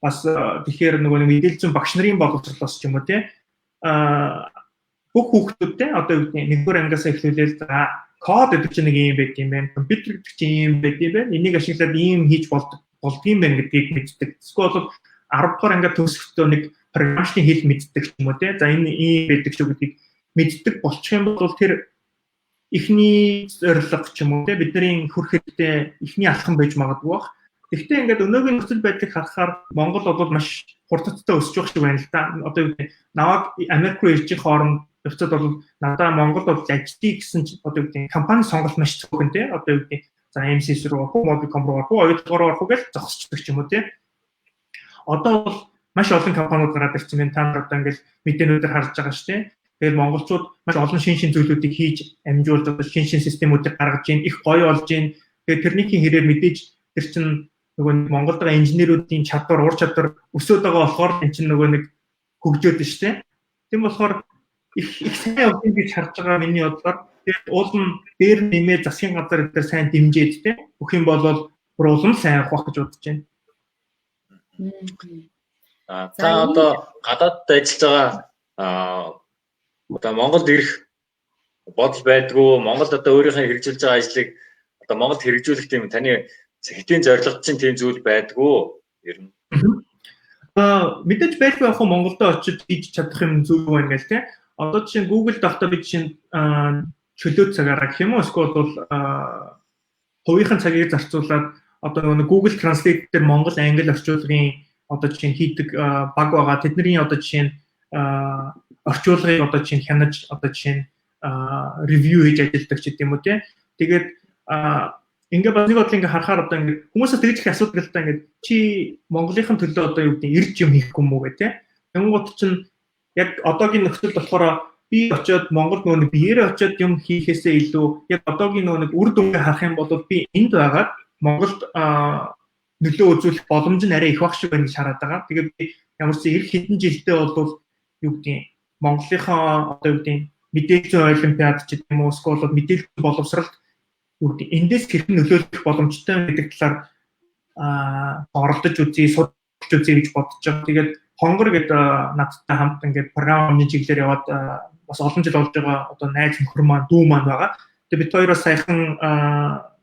бас тэгэхээр нөгөө мэдээлэл зүйн багш нарын боловсролоос ч юм уу тий. Бүх хүүхдүүдтэй одоо юу гэдэг нэгдүгээр ангиас эхлүүлээд код гэдэг чинь нэг юм байт юм байна. Компьютер гэдэг чинь юм байт юм байна. Энийг ашиглаад ийм хийж болдгийм байна гэдгийг мэддэг. Эсвэл 10 дугаар ангиа төгсөхдөө нэг програмчлалын хэл мэддэг ч юм уу тий. За энэ ийм байдаг шүү гэдгийг мэддэг болчих юм бол тэр ихний зорилго ч юм уу те бидний хүрх хэрэгтэй ихний алхам байж магадгүй бах. Гэхдээ ингээд өнөөгийн нөхцөл байдлыг харахаар Монгол бол маш хурдтай өсөж байгаа шиг байна л да. Одоо юу гэдэг наваг Америк руу ирж байгаа хооронд явцад бол надаа Монгол бол ажлыг гэсэн чинь одоо юу гэдэг компани сонголт маш цөөхөн те. Одоо юу гэдэг за MCS руу орох уу, Mobicom руу орох уу, оюутгаар орох уу гэж зогсчихдаг ч юм уу те. Одоо бол маш олон компаниуд гараад ирсэн байна. Та нар одоо ингээд мэдээнүүдээр харж байгаа шүү те. Тэгээд монголчууд маш олон шин зүйлүүдийг хийж амжуулж одоо шин системүүдийг гаргаж ийн их гоё болж ийн. Тэгээд тэрний хэрээр мэдээж тэр чинь нөгөө Монголд байгаа инженеруудын чадвар, ур чадвар өсөд байгаа болохоор энэ чинь нөгөө нэг хөгжөөд нь шүү дээ. Тийм болохоор их сайн явдгийг гэж харж байгаа миний бодлоор тэгээд уул нь дээр нэмээ засгийн газар дээр сайн дэмжиж тэ бүх юм болол бүр улам сайн авах гэж бодож байна. Та одоо гадаадд ажиллаж байгаа одоо Монголд ирэх бодол байдгүй, Монголд одоо өөрийнхөө хэрэгжүүлж байгаа ажлыг одоо Монголд хэрэгжүүлэх тийм таны хэдийн зорилго чинь тийм зүйл байдгүй ер нь. Мэдээж байлгүй яг Монголд очиж хийж чадах юм зүйл байна гэл те. Одоо жишээ Google доктор бид чинь чөлөө цагаараа гэх юм уу эсвэл бол хувийнхын цагийг зарцуулаад одоо нэг Google Translate дээр Монгол англи орчуулгын одоо жишээ хийдэг баг байгаа. Тэдний одоо жишээ орчуулгыг одоо чинь хянаж одоо чинь ревю хийж ажилладаг ч гэдэм үү те. Тэгээд ингээ бас нэг бодлоо ингээ харахаар одоо ингээ хүмүүсээс тэгж их асуудаг л та ингээ чи Монголынхын төлөө одоо юу гэдэг ирж юм хийхгүй юм уу гэ те. Тэнгууд чинь яг одоогийн нөхцөл болохоор би очиод Монголд нөгөө биеэрээ очиод юм хийхээсээ илүү яг одоогийн нөгөө үр дүнгээ харах юм бол би энд байгаад Монголд нөлөө үзүүлэх боломж нь арай их баг шиг байна гэж хараад байгаа. Тэгээд би ямар ч ирэх хэдэн жилдээ бол юу гэдэг Монголынхаа одоо юу гэдэг мэдээлэл зүйн олимпиад ч гэдэм үү эсвэл мэдээлэл боловсролд юу гэдэг эндээс хэрхэн нөлөөлөх боломжтой гэдэг талаар оролдож үзье, судалж үзье гэж бодож байгаа. Тэгээд хонгор гэдэг надтай хамт ингээд програм амны чиглэлээр яваад бас олон жил болж байгаа одоо найз нөхөр маань дүү маань байгаа. Тэгээд бид хоёроос саяхан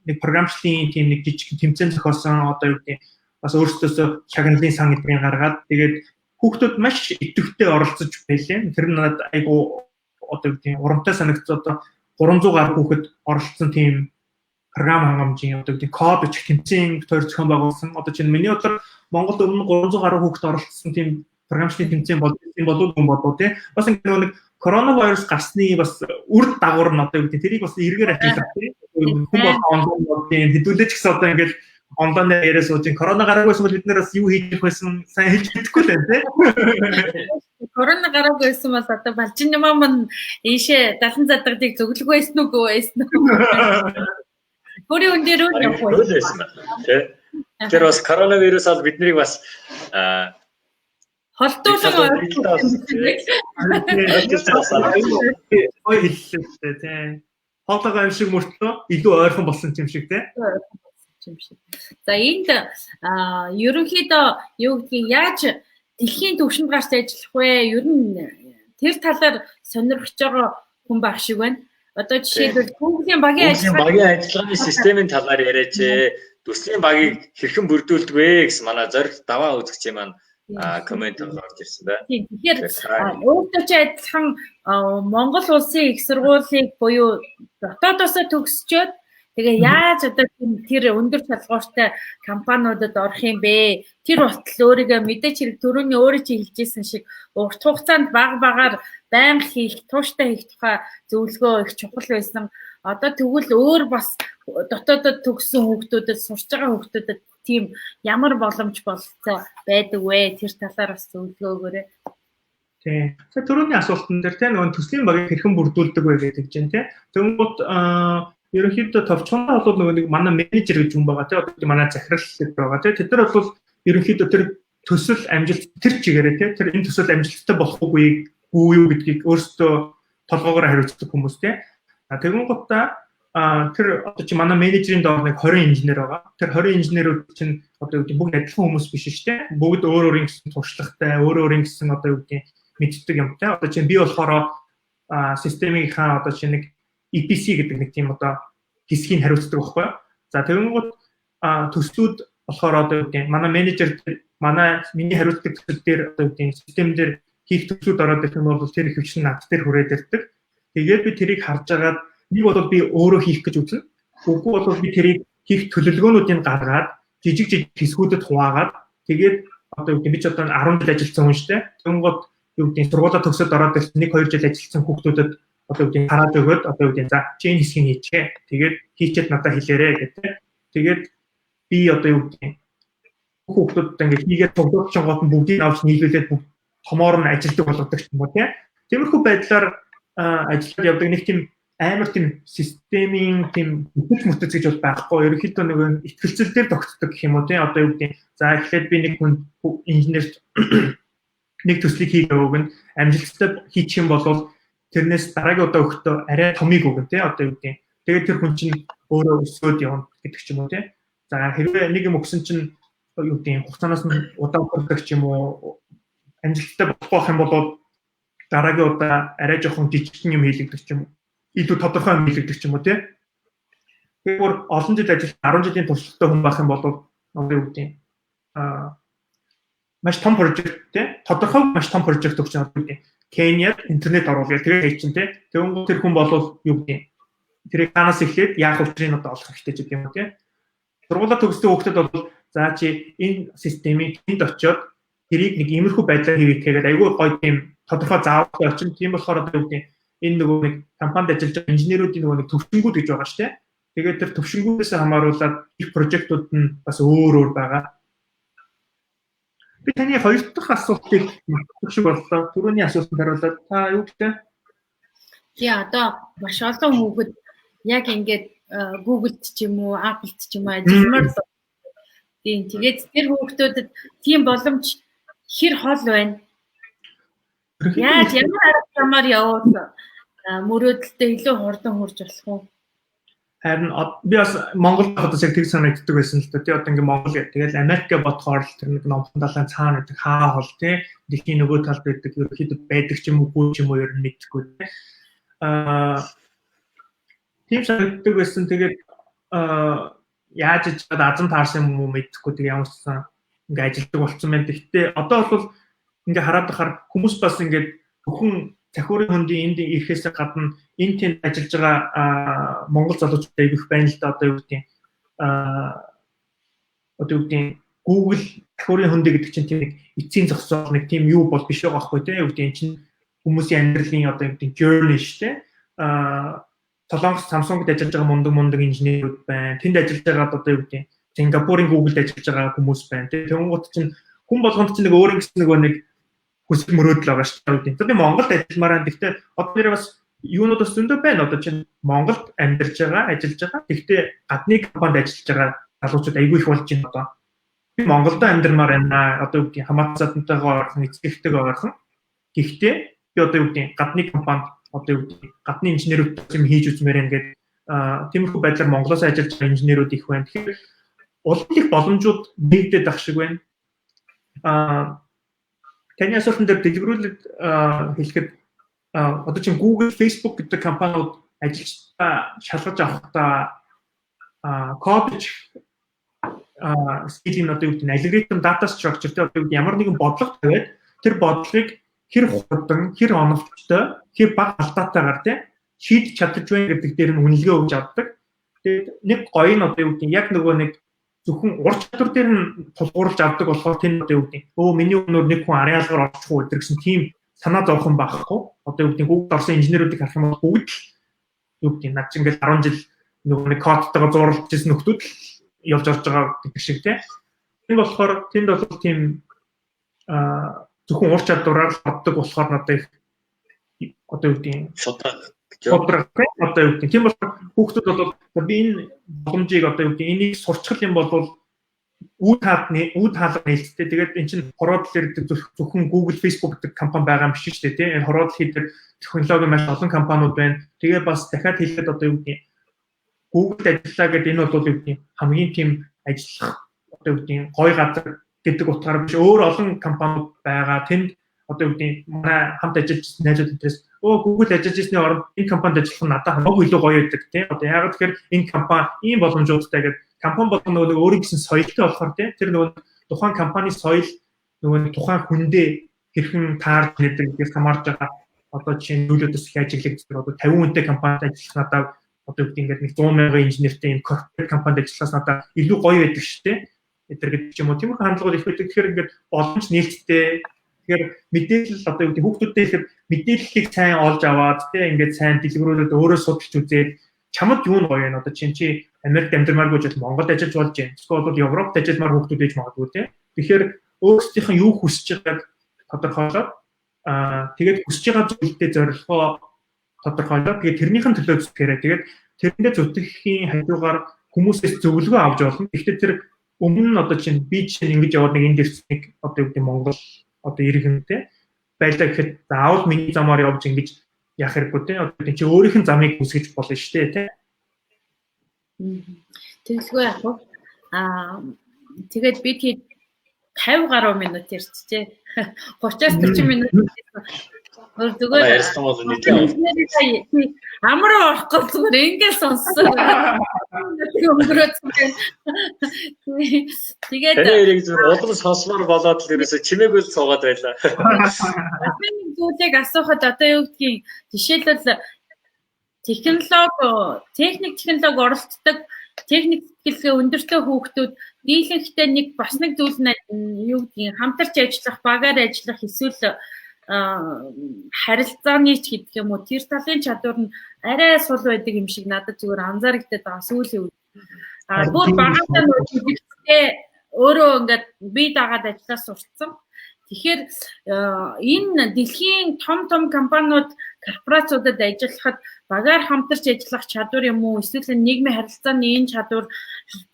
нэг програмчлалын тийм нэг жижиг тэмцээн зохиосон одоо юу гэдэг бас өөрсдөөсөө шагналын сан гэдгийг гаргаад тэгээд хүүхдүүд маш идэвхтэй оролцож байлаа. Тэр нь надад айгу одоо юу гэдэг урамтай санагдсан одоо 300 гаруй хүүхэд оролцсон тийм програм хангамжийн одоо гэдэг код бичих тэмцээн төр зохион байгуулсан. Одоо чинь миний бодлоор Монголд өмнө 300 гаруй хүүхэд оролцсон тийм програмчлалын тэмцээн болов уу тий. Бас нэг коронавирус гарсны бас үр дагавар нь одоо юу гэдэг тэрийг бас эргээр ашиглах тий. Хүн бол онлайн хэдүүлээч гэсэн одоо ингээд онлайн яриа сууж корона гараагүйсэн бол бид нэр бас юу хийж байсан сайн хэлж мэдэхгүй л байна тий. Корона гараагүйсэн бол одоо балжин юм маань ийшээ далан задгадыг зөвлөг байсан уу байсан уу? Бүрийн үндээр үү явах байсан тий. Тэр бас коронавирус бол биднийг бас холдуулсан ой хэллээ тий. Хоолойгоо юм шиг мөртлөө илүү ойрхон болсон юм шиг тий. За энд ерөнхийдөө юу гэдгийг яаж дэлхийн түвшинд гарч ажиллах вэ? Ер нь тэр талаар сонирхож байгаа хүн байх шиг байна. Одоо жишээлбэл Google-ийн багийн ажиллагааны системийн талаар яриач. Төслийн багийг хэрхэн бүрдүүлдэг вэ гэсэн манай зориг даваа үзэгчийн маань комент орж ирсэн байна. Тэгэхээр өөртөө ч адилхан Монгол улсын их сургуулийг буюу дотоодосоо төгсчөөд тэгээ яаж одоо тэр өндөр шалгууртай компаниудад орох юм бэ? Тэр болтол өөрийгөө мэдээч хэрэг түрүүний өөрөө чи хэлжсэн шиг урт хугацаанд багаар байнга хийх, тууштай хийх тухай зөвлөгөө их чухал байсан. Одоо тэгвэл өөр бас дотоодод төгссөн хүүхдүүдэд сурч байгаа хүүхдүүдэд тийм ямар боломж болцоо байдаг вэ? Тэр талаар бас зөвлөгөө өгөөрэй. Тий. Түрүүний асуултан дээр те нөгөө төслийн багийг хэрхэн бүрдүүлдэг вэ гэдэг чинь те. Тэнгууд ерөнхийдөө товчхондоо бол нөгөө нэг манай менежер гэж хүн байгаа те. Одоо манай захирал гэдэг байгаа те. Тэд нар бол ерөнхийдөө тэр төсөл амжилт тэр чигээрээ те. Тэр энэ төсөл амжилттай болох үгүй юу гэдгийг өөрсдөө толгоогоор хариуцдаг хүмүүс те. Тэгвэл гутаа тэр одоо чи манай менежерийн доор нэг 20 инженер байгаа. Тэр 20 инженерүүд чинь одоо юу гэдэг бүгд адилхан хүмүүс биш шүү дээ. Бүгд өөр өөрийн гэсэн туршлагатай, өөр өөрийн гэсэн одоо юу гэдэг мэддэг юмтай. Одоо чи би болохоор системийнхаа одоо чи нэг EPC гэдэг нэг тийм одоо хэсгийг хариуцдаг байхгүй. За тэгэнгүүт төслүүд болохоор одоо юу гэдэг манай менежер миний хариуцдаг төсөл дээр одоо юу гэдэг систем дээр хийх төслүүд ороод ирэх нь бол тэр хөвчн над дээр хүрээд ирдэг. Тэгээд би тэрийг харж агаад нэг бол би өөрөө хийх гэж үзнэ. Үгүй бол би тэрийг хийх төлөвлөгөөнүүдийг гаргаад жижиг хэсгүүдэд хуваагаад тэгээд одоо юу гэдэг би ч одоо 10 жил ажилласан хүн шүү дээ. Тэгэнгүүт юу гэдэг сургуулаа төгсөөд ороод ирсэн 1-2 жил ажилласан хүүхдүүдэд одоо юу гэдэг хараад өгөөд одоо юу гэдэг за чи энэ хэсгийг хийчихээ. Тэгээд хийчихэд надад хэлээрэй гэдэг. Тэгээд би одоо юу гэдэг хүүхдүүдэд ингээд хийгээд тоглож чонгоод бүгдийг авч нийлүүлээд бүгд томоор нь ажилтдаг болгодог юм уу тийм. Тиймэрхүү байдлаар ажиллаад явдаг нэг тийм амар тийм системийн тийм бүтэц гэж бол байхгүй. Ерөнхийдөө нэг ихтгэлцэл дээр тогтдог гэх юм уу тийм. Одоо юу гэдэг за эхлээд би нэг хүн инженерт нэг төслийг хийх өгөн амжилттай хийчих юм бол тэрнээс дараагийн удаа өгөхдөө арай томыг өгөн тийм. Одоо юу гэдэг тэгээд тэр хүн чинь өөрөө өсөөд явна гэдэг ч юм уу тийм. За хэрвээ нэг юм өгсөн чинь юу гэдэг хугацаанаас нь удаа өгөх ч юм уу амжилттай болох юм бол дараагийн удаа арай жоохон жижигхэн юм хийлэгдэх ч юм уу. Илүү тодорхой юм хийлэгдэх ч юм уу тийм. Тэгэхээр олон жил ажиллаж 10 жилийн туршлагатай хүн байх юм бол одоо юу гэдэг маш том прожект тийм. Тодорхой маш том прожект өгч байгаа гэдэг. Кениад интернет оруулаад тэрийг хийчин тийм. Тэгвэл тэр хүн бол юу гэдэг тэрийг танаас эхлээд яах учрыг одоо олох хэрэгтэй ч гэдэг юм уу тийм. Сургуулаа төгссөн хүүхдэд бол за чи энэ системийг тэнд очиод тэрийг нэг иймэрхүү байдлаар хийх гэдэг айгүй гоё тийм тодорхой заавартай очин. Тийм болохоор одоо юу гэдэг энэ нөгөө нэг компанид ажиллаж байгаа инженеруудын нөгөө нэг төвшингүүд гэж байгаа шүү дээ. Тэгээд тэр төвшингүүдээс хамааруулаад их прожектууд нь бас өөр байгаа. Би таны хоёр дахь асуултыг мэдэх шиг боллоо. Түрүүний асуултанд хариулаад та юу гэдэг? Тий одоо маш олон хүүхэд яг ингээд Google-д ч юм уу, Apple-д ч юм уу ажилламаар л. Тийм тэгээд тэр хүүхдүүдэд тийм боломж хэр хол байна. Яаж ямар арга замаар яваад мөрөөдөлтөд илүү хурдан хүрч болох вэ? Харин би бас Монгол хадас яг тэг санагддаг байсан л да. Тий одоо ингээ Монгол тэгэл Америкэ бодохоор л тэр нэг номхон далайн цаана гэдэг хаа хол тий дэлхийн нөгөө талд байдаг ерөөхдөө байдаг ч юм уу ч юм уу ер нь мэдхгүй тий. Тийм санагддаг байсан. Тэгээд яаж ч азан таарсан юм уу мэдэхгүй тэг ямар ч сан ингээ ажилтдаг болсон байна. Гэхдээ одоо бол ингээ хараад байхаар хүмүүс бас ингээд бүхэн Цахиурын хөндийн энд ирэхээс гадна энэ тэнд ажиллаж байгаа Монгол залуучууд их байна л да. Одоо юу гэдэг Google Цахиурын хөндөө гэдэг чинь тийм нэг эцсийн зогсоол нэг тийм юу бол биш байгаа байхгүй тийм. Юу гэдэг энэ чинь хүмүүсийн амьдралын одоо юу гэдэг journey шүү дээ. Солонгос Samsung-д ажиллаж байгаа мундаг инженерүүд байна. Тэнд ажиллаж байгаа одоо юу гэдэг Сингапурын Google-д ажиллаж байгаа хүмүүс байна. Тэгэнгუთ чинь хүн болгонд чинь нэг өөр ингэсэн нэг хүсэл мөрөөдөл байгаа шүү дээ. Тэгээд Монголд ажилламаар байна. Гэхдээ одоо нэр бас юунууд бас зөндөө байна. Одоо чинь Монголд амьдарч байгаа, ажиллаж байгаа. Гэхдээ гадны компанид ажиллаж байгаа залуучууд айгүй их болж байна одоо. Би Монголд амьдармаар байна. Одоо юу гэдэг хамаатсаатантайгаа орхон, эцэгтэйгээ орхон. Гэхдээ би одоо юу гэдэг гадны компанид одоо юу гэдэг гадны инженерүүд юм хийж үзмээр байна гэдэг тиймэрхүү байдлаар Монголоос ажиллаж байгаа инженерүүд их байна. Тэгэхээр олон их боломжууд нэгдээд ах шиг байна. Таны асуултанд дэлгэрүүлээд хэлэхэд одоо чинь Google, Facebook гэдэг компаниуд ажилчдаа шалгаж авахдаа кодж стилийн одоо юу гэдэг нь algorithm data structure гэдэг одоо ямар нэгэн бодлого тавиад тэр бодлогыг хэр хурдан, хэр оновчтой, хэр бага алдаатайгаар тийм шийдэж чадчих вэ гэдэг дээр нь үнэлгээ өгч авдаг. Тэгээд нэг гоё нь одоо юу гэдэг яг нөгөө нэг зөвхөн ур чадвар дээр нь тулгуурлаж авдаг болохоор тэнд одоо юу гэдэг миний өнөр нэг хүн ариалгаар орчих уу гэсэн тийм санаа зовхон байхгүй. Одоо юу гэдэг Google орсон инженерүүдийг харах юм бол бүгд юу гэдэг над чинь ингээл 10 жил нөгөө нэг кодтойгоо зурлаж ирсэн нөхдүүд явж орж байгаа гэдэг шиг тийм. Энэ болохоор тэнд бол тийм зөвхөн ур чадвараар боддог болохоор надад их одоо юу гэдэг шудраг одоо юу гэдэг тийм болохоор хүүхдүүд бол би энэ боломжийг одоо юу гэдэг энийг сурчхал юм бол үд хаалга нээлттэй тэгээд эн чинь хороод л ирдэг зөвхөн Google, Facebook гэдэг компани байгаа юм биш шүү дээ тийм. Энэ хороод хийдэг технологи маш олон компаниуд байна. Тэгээ бас дахиад хэлээд одоо юу гэдэг Google ажиллаа гэдэг энэ бол юу гэдэг хамгийн тийм ажиллах одоо юу гэдэг гоё газар гэдэг утгаараа биш өөр олон компаниуд байгаа. Тэнд одоо юу гэдэг манай хамт ажиллаж найзууд энэс Google ажиллаж ирсний оронд энэ компанид ажиллах нь надад хамаагүй илүү гоё байдаг тийм. Одоо яагаад тэгэхээр энэ компани ийм боломжуудтай гэдэг компани болгоно нөгөө өөрийн гэсэн соёлтой болохоор тийм тэр нөгөө тухайн компани соёл нөгөө тухайн хүндээ хэрхэн таарч нэдэг гэдгээс хамаарж байгаа. Одоо жишээ нь нөлөөдөөс их ажиглагддаг одоо 50 хүнтэй компанид ажиллах надад одоо гэдэг ингээд нэг 100 мянган инженертэй юм корпорат компанид ажиллахаас надад илүү гоё байдаг шүү дээ. Эдгээр гэдэг ч юм уу тиймэрхүү хандлагууд их байдаг. Тэгэхээр ингээд боломж нээлттэй. Тэгэхээр мэдээлэл одоо юу гэдэг хүүхдүүдтэй ихэд мэдээллийг сайн олж аваад тийм ингээд сайн дэлгэрүүлээд өөрөө судалж үзээд чамд юу нь гоё вэ? Одоо чи Америкт амьдрмааргүй ч Монголд ажиллаж болж байна. Эсвэл бол Европт ажилламаар хүүхдүүд ээж магадгүй тийм. Тэгэхээр өөрсдийнх нь юу хүсэж байгааг тодорхойлоод тэгээд хүсэж байгаа зүйлдээ зорилгоо тодорхойлоод тэгээд тэрнийхэн төлөө зүтгэрээ тэгээд тэрэндээ зүтгэхийн хажуугаар хүмүүсээс зөвлөгөө авч болно. Гэхдээ тэр өмнө нь одоо чинь би чинь ингэж яваад нэг энд ирснийг одоо юу гэдэг Монгол одоо иргэнтэй байлаа гэхэд заавал миний замаар явж ингэж яах хэрэггүй те. Одоо чи өөрийнх нь замыг хүсгэж болно шүү дээ те. Тэгэлгүй яг уу. Тэгээд би тийм 50 гаруй минут ярьчихжээ. 30-аас 40 минут зүгээр ярьсан бол нийлээ. Амраа орохгүй зүгээр ингээд сонссон. Тэгээд тэрийг зүгээр улам сонсмоор болоод л ерөөсө чимээгүй л суугаад байлаа. Би нэг зүйлийг асуухад одоо юу гэдгийг жишээлбэл технологи оролцдог техник сэтгэлгээ өндөртэй хүүхдүүд дийлэнхтэй нэг бас нэг зүйл нь юу гэдгийг хамтарч ажиллах, багаар ажиллах эсвэл харилцааны ч гэдэг юм уу тэр талын чадвар нь арай сул байдаг юм шиг надад зүгээр анзаарэгдээд байгаа сүүлийн үед. Бүр багаасаа нөлөөтэй өөрөө ингээд бие дагаад ажиллаж сурцсан. Тэгэхээр энэ дэлхийн том компаниуд корпорациудад ажиллахад багаар хамтарч ажиллах чадвар юм уу эсвэл нийгмийн харилцааны энэ чадвар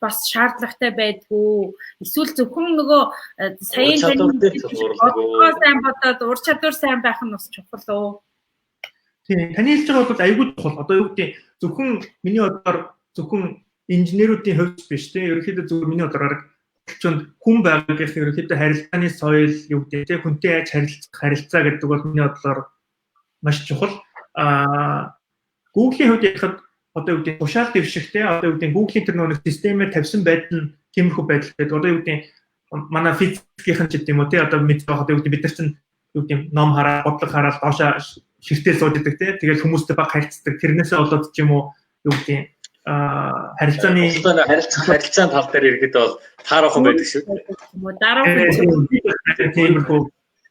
бас шаардлагатай байдгүй эсвэл зөвхөн нөгөө саяын сайн бодоод ур чадвар сайн байх нь бас чухал уу? Тийм таны хэлж байгаа бол айгүй чухал. Одоо юу гэдэг зөвхөн миний бодлоор зөвхөн инженеруудын хувьд биш тийм ерөнхийдөө зөвхөн миний бодлоор чөнд хүн байгаагийнх ерөнхийдөө харилцааны соёл юу гэдэг тийм хүнтэй яаж харилцаа гэдэг бол миний бодлоор маш чухал. Google-ийн хувьд ярихад одоо юу гэдэг тушаал дэвшигтэй одоо юу гэдэг Google-ийн тэр нэг системээр тавьсан байдал нь тиймэрхүү байдалтай. Одоо юу гэдэг манай физикийн ч гэдэм үү тийм одоо мэдээ одоо юу гэдэг бид нар чинь юу гэдэг ном хараад бодлого хараад доошоо ширтээ сууж идэг тийм тэгэл хүмүүстэй баг харьцдаг тэрнээсээ болоод ч юм уу юу гэдэг харилцааны тал дээр ирэхэд бол таарахгүй байдаг шүү. Дараагийн тиймэрхүү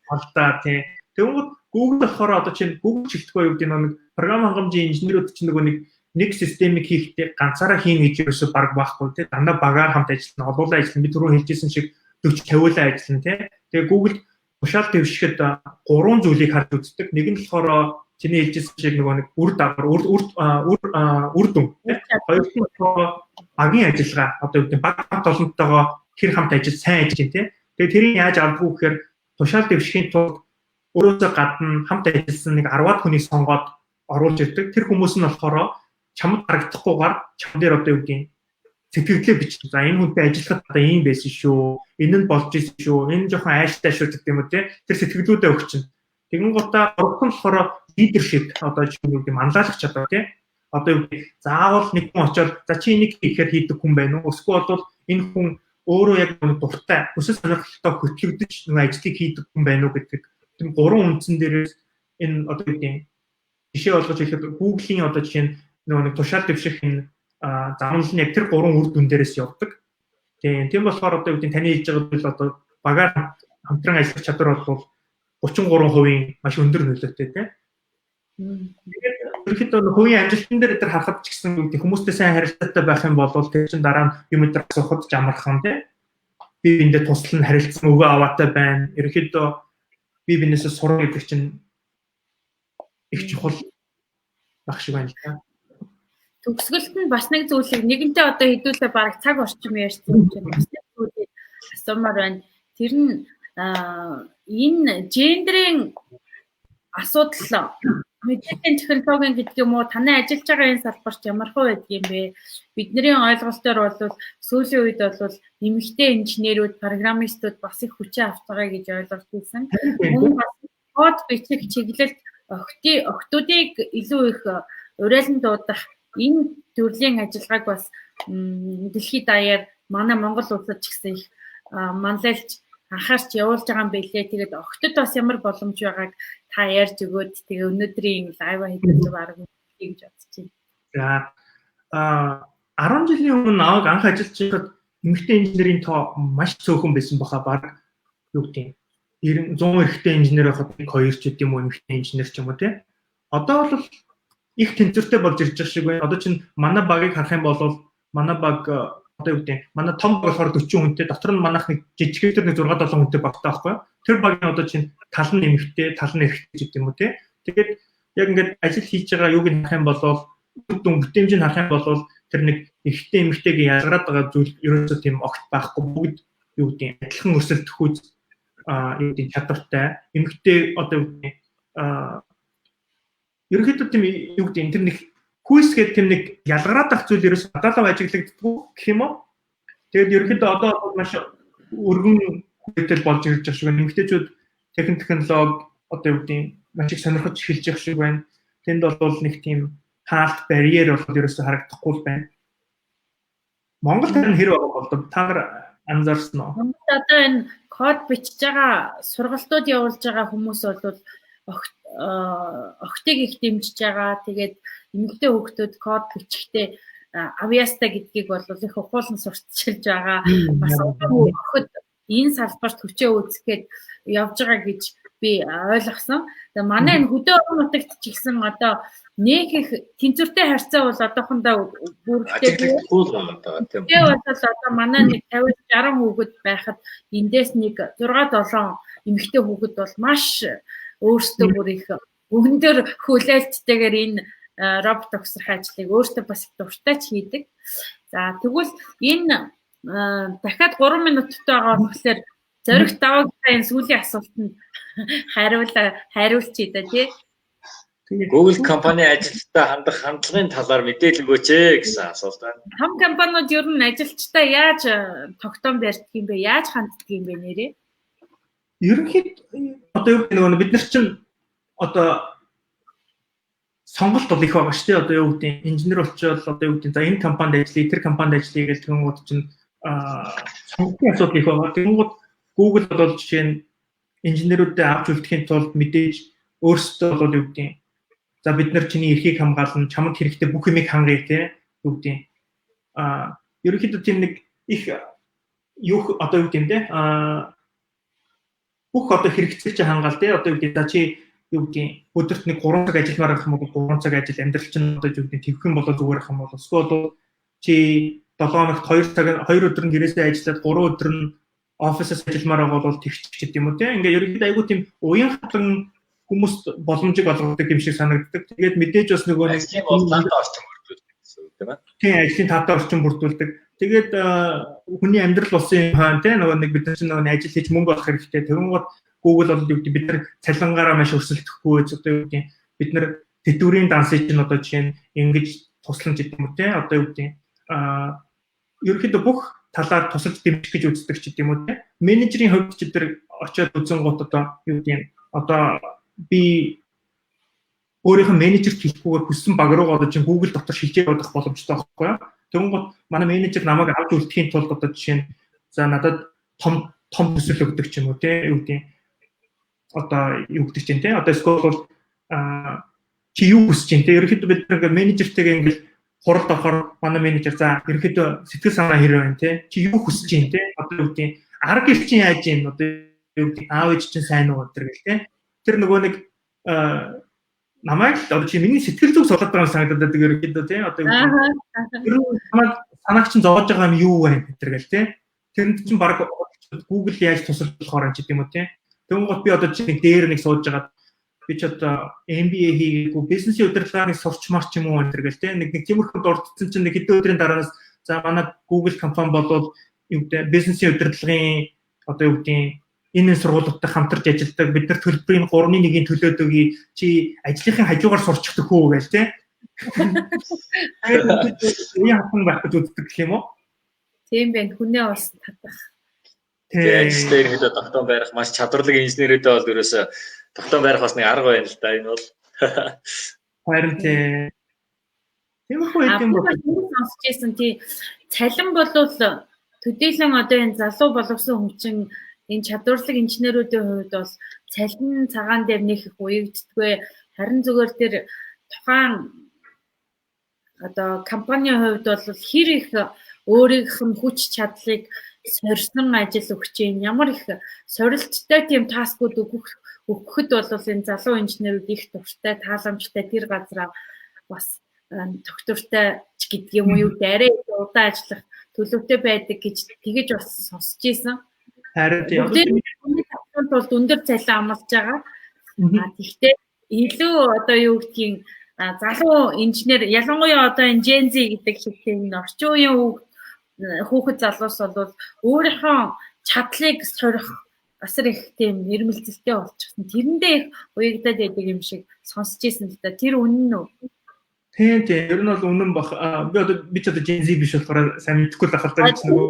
талдаа тийм. Тэгвэл Google болохоор одоо чинь Google чигтгөө юу гэдэг нэг програм хангамжийн инженерүүд чинь нөгөө нэг системийг хийхдээ ганцаараа хийн гэж ерөөсө баг байхгүй тийм. Дандаа багаар хамт ажиллана, олуулаа ажиллана. Би түрүү хэлжсэн шиг 40-50-уулаа ажиллана тийм. Тэгээ Google тушаал дэвшихэд 3 зүйлийг харж үздэг. Нэг нь болохоор чиний хэлжсэн шиг нөгөө нэг үр дагавар үр дүн тийм. Хоёр нь багийн ажиллагаа одоо юу гэдэг баг хамт олонтойгоо хэр хамт ажил сайн ажиллаж тийм. Тэгээ тэрийг яаж авдаггүй гэхээр тушаал дэвшихийн тулд өөрөөсөө гадна хамт ажилласан нэг 10-аад хүнийг сонгоод оруулж ирдэг. Тэр хүмүүс нь болохоор чамд харагдахгүйгээр чам дээр одоо юу гэдэг сэтгэлдээ бичдэг. За энэ хүнтэй ажиллахад одоо ийм байсан шүү. Энэ нь болж ирсэн шүү. Энэ жоохон айштай шүү гэдэг юм уу те. Тэр сэтгэлдүүдээ өгчин. Тэгэн гутаа орхон болохоор лидершип одоо юу гэдэг манлайлах чадвар те. Одоо юу гэдэг заавал нэг хүн очоод за чи энийг хийхээр хийдэг хүн байна уу? Эсвэл бол энэ хүн өөрөө яг нэг дуртай өсөж сонирхолтой хөтлөгдөж нэг ажлыг хийдэг хүн байна уу гэдэг. Тийм 3 үндсэн дээрээс энэ одоо юу гэдэг жишээ болгож хэлэхэд Google-ийн одоо жишээ нь нэг тушаал дэвших энэ замнал нь яг тэр 3 үр дүн дээрээс явдаг. Тийм болохоор одоо юу гэдэг таны хийж байгаа зүйл одоо багаар хамтран ажиллах чадвар бол 33% маш өндөр нөлөөтэй тийм. Тэгээд ерөнхийдөө хувийн амжилтан дээр тэр харахад ч гэсэн хүмүүстэй сайн харилцаатай байх юм бол тэр чинь дараа нь юм дээр асуухад ч амархан тийм. Би эндээ туслан харилцсан өгөө аваатай байна. Ерөнхийдөө би бинээсээ сурах гэдэг чинь их чухал байх шиг байна л да. Төгсгөлт нь бас нэг зүйлийг нэгэнтээ одоо хэдүүлээ бараг цаг орчим ярьсан юм чинь бас нэг зүйлийг асуумаар байна. Тэр нь энэ гендерийн асуудал мэдээллийн технологийн гэдэг юм уу таны ажиллаж байгаа энэ салбарт ямар хөө байдаг юм бэ? Бидний ойлголтоор бол сүүлийн үед бол эмэгтэй инженерүүд, программистууд бас их хүчээ авч байгаа гэж ойлгож байсан. Мөн бас код бичих чиглэлд охтуудыг илүү их урайлан дуудах энэ төрлийн ажиллагааг бас дэлхийд даяар манай Монгол улсад ч гэсэн их манлайлж анхаарч явуулж байгаа юм билээ. Тэгээд охтод бас ямар боломж байгааг та ярьж өгөөд тэгээ өнөөдрийн лайв хийх баг гэж бодож байна. За 10 жилийн өмнө наваг анх ажиллаж байхад эмэгтэй инженерийн тоо маш цөөхөн байсан баха баг юу гэдэг 100 эрэгтэй инженер байхад 2 ч гэдэм үү эмэгтэй инженер ч юм уу тий. Одоо бол их тэнцвэртэй болж ирж байгаа шиг байна. Одоо чинь манай багийг харах юм бол манай баг одоо юу гэдэг манай том болохоор 40 хүнтэй дотор нь манайх нэг жижигхэн нэг 6 7 хүнтэй багтай байхгүй. Тэр багийн одоо чинь тал нь эмэгтэй, тал нь эрэгтэй гэдэг юм уу тий. Тэгээд яг ингээд ажил хийж байгаа юуг нь харах юм бол бүтэмжийг харах юм бол тэр нэг эрэгтэй эмэгтэйг ялгараад байгаа зүйл ерөөсөө тийм огт байхгүй. Бүгд юу гэдэг адилхан өсөлт хүйц юу гэдэг чадвартай. Эмэгтэй одоо юу гэдэг ерөөхдөө тийм юу гэдэг тэр нэг хүйсгээд тийм нэг ялгараад ах зүйл ерөөс гадаалаа ажиглагддаггүй гэх юм уу. Тэгээд ерөөхдөө одоо маш өргөн хүрээтэй болж ирж байгаа шиг байна. Эмэгтэйчүүд технологи одоо юу гэдэг маш их сонирхож эхэлж байгаа шиг байна. Тэнд бол нэг тийм хаалт барьер бол ерөөсөө харагдахгүй байна. Монгол тань хэрэг байгаа бол та нар анзаарсан уу? Одоо энэ код бичиж байгаа сургалтууд явуулж байгаа хүмүүс бол охтыг их дэмжиж байгаа. Тэгээд эмэгтэй хүүхдүүд код бичихтэй авьяастай гэдгийг бол их ухуулан сурталчилж байгаа. Бас охид энэ салбарт хүчээ үүсгээд явж байгаа гэж би ойлгосон. Тэгээ манай энэ хөдөө орон нутагт ч ихсэн одоо нэг их тэнцвэртэй харьцаа бол одоохондоо бүрдээ байгаа тийм. Тэгээ бол одоо манай нэг 50 60 хүүхэд байхад эндээс нэг 6 7 эмэгтэй хүүхэд бол маш өөрсдөө бүр их өгндөр хүлээлттэйгээр энэ робот төгсрөх ажлыг өөртөө бас дуртайч хийдэг. За тэгвэл энэ дахиад 3 минуттай байгаа болохоор зориг даваагтай сүүлийн асуултанд хариулчих да тий. Google компани ажилчдаа хандах хандлагын талаар мэдээлэл өгөөч гэсэн асуулт байна. Том компаниуд ер нь ажилчдаа яаж тогтоом барьдаг юм бэ? Яаж ханддаг юм бэ нэрээ? Ерөнхийд одоо юу гэдэг бид нар чинь одоо сонголт бол их байгаа шүү дээ. Одоо юу гэдэг инженер болчихвол одоо юу гэдэг за энэ компанид ажиллая, тэр компанид ажиллая гэж тэгэнгүүт чинь сонголтын асуудал их байгаа. Тэгэнгүүт Google бол жишээ нь инженерүүдэд авч үлдэхийн тулд мэдээж өөрсдөө бол юу гэдэг за бид нар чиний эрхийг хамгаална, чамд хэрэгтэй бүх юмыг хангая те юу гэдэг ерөнхийдөө тийм нэг их юу одоо юу гэдэг те бүх одоо хэрэгцээг чи хангаал те одоо юу гэдэг за чи юу гэдэг өдөрт нэг 3 цаг ажилламаар байх юм бол 3 цаг ажил амьдрал чинь одоо юу гэдэг тэгэх юм бол зүгээр ах юм бол эсвэл чи 7 хоногт 2 цаг 2 өдөр нь гэрээсээ ажиллаад 3 өдөр нь офисээс ажилламаар байгаа бол тэгчих гэдэг юм уу те ингээ ерөнхийдөө айгүй тийм уян хатан хүмүүст боломжийг олгодог юм шиг санагддаг. Тэгээд мэдээж бас нөгөө нэг талтай орчин бүрдүүлдэг гэсэн үг тийм ээ. Тийм ажлын талтай орчин бүрдүүлдэг. Тэгээд хүний амьдрал болсон юм хаан те нөгөө нэг бид нар чинь нөгөө ажил хийж мөнгө олох хэрэгтэй. Тэгвэл Google бол юу гэдэг бид нар цалингаараа маш өсөлдөхгүй одоо юу гэдэг бид нар тэтгэврийн дансыг чинь одоо жишээ нь ингэж тусламж гэдэг юм уу те одоо юу гэдэг ерөнхийдөө бүх талаар тусалж дэмжих гэж үздэг ч гэдэг юм уу те менежерийн хувьд ч бид нар очиод үзэн гот одоо юу гэдэг одоо би өөрийнхөө менежерт хэлэхгүйгээр хүссэн баг руугаа одоо чинь Google дотор шилжиж явах боломжтой байхгүй юу. Тэгвэл манай менежер намайг авч үлдэхийн тулд одоо жишээ нь за надад том төсөл өгдөг ч юм уу те юу гэдэг одоо юу гэдэг чинь те одоо эсвэл чи юу хүсэж чинь те ерөнхийдөө бид нэг менежертэйгээ ингээл хуралд авахаар манай менежер за ерөнхийдөө сэтгэл санаа хэрэг байна те чи юу хүсэж чинь те одоо юу гэдэг арга гэрчин яаж юм одоо юу гэдэг аав ээж чинь сайн уу гэдэг гэл те тэр нөгөө нэг намайг л одоо чи миний сэтгэл зүг судлаад байгаа санагдаад байдаг ерөнхийдөө те одоо юу намайг санааг чинь зовоож байгаа юм юу вэ гэдэг гэл те тэрэнд чинь баг Google яаж тусалж болохоор юм ч гэдэг юм уу те тэгвэл би одоо чинь дээр нэг сууж байгаа би ч одоо MBA хийгээгүй бизнесийн удирдлагыг сурчмаар ч юм уу энэ гэл те нэг тиймэрхүү дурдсан чинь нэг хэдэн өдрийн дараанаас за манай Google компани болоод юу гэдэг бизнесийн удирдлагын одоо юу гэдэг энэ сургуулиудтай хамтарч ажилладаг бид нар төлбөрийн 3-1-ийн төлөөд өгье чи ажлынхын хажуугаар сурчдаг хүү гэж тий. Яа хатан байх гэж үздэг гэх юм уу? Тийм байх хүнээ бас татах. Тэгээд ажлын хэдэ тогтоон барих маш чадварлаг инженерүүдээ бол ерөөсө тогтоон барих бас нэг арга байна л да энэ бол. Харин тийм үү юм бол сонсчихсан тий цалин болвол төдийлөн одоо энэ залуу боловсон хүчин энэ чадварлаг инженерүүдийн хувьд бол цалин цагаан дээр нэг их уягддаггүй харин зүгээр тэр тухайн одоо компанийн хувьд бол хэр их өөрийнх нь хүч чадлыг сорьсон ажил өгч юм ямар их сорилттой тийм таскууд өгөхөд бол энэ залуу инженерүүд их дуртай тааламжтай тэр газараа бас доктортой ч гэдэг юм уу арай удаан ажиллах төлөвтэй байдаг гэж тэгэж бас сонсч ийсэн. Харин тийм бол өндөр цалин амлаж байгаа. Гэхдээ илүү одоо юу гэдгийг залуу инженер ялангуяа одоо энэ Gen Z гэдэг хэлтэй энэ орчин үеийн хүүхэд залуус бол өөрийнхөө чадлыг сорих асар их тийм нэрмэлзэлтэй болчихсон. Тэрэндээ их уягдаад байдаг юм шиг сонсч ийсэн л да. Тэр үнэн үү? Тийм ер нь бол үнэн бах. Би ч одоо Gen Z биш болохоор сайн мэдэхгүй л ахалтай гэж нөгөө.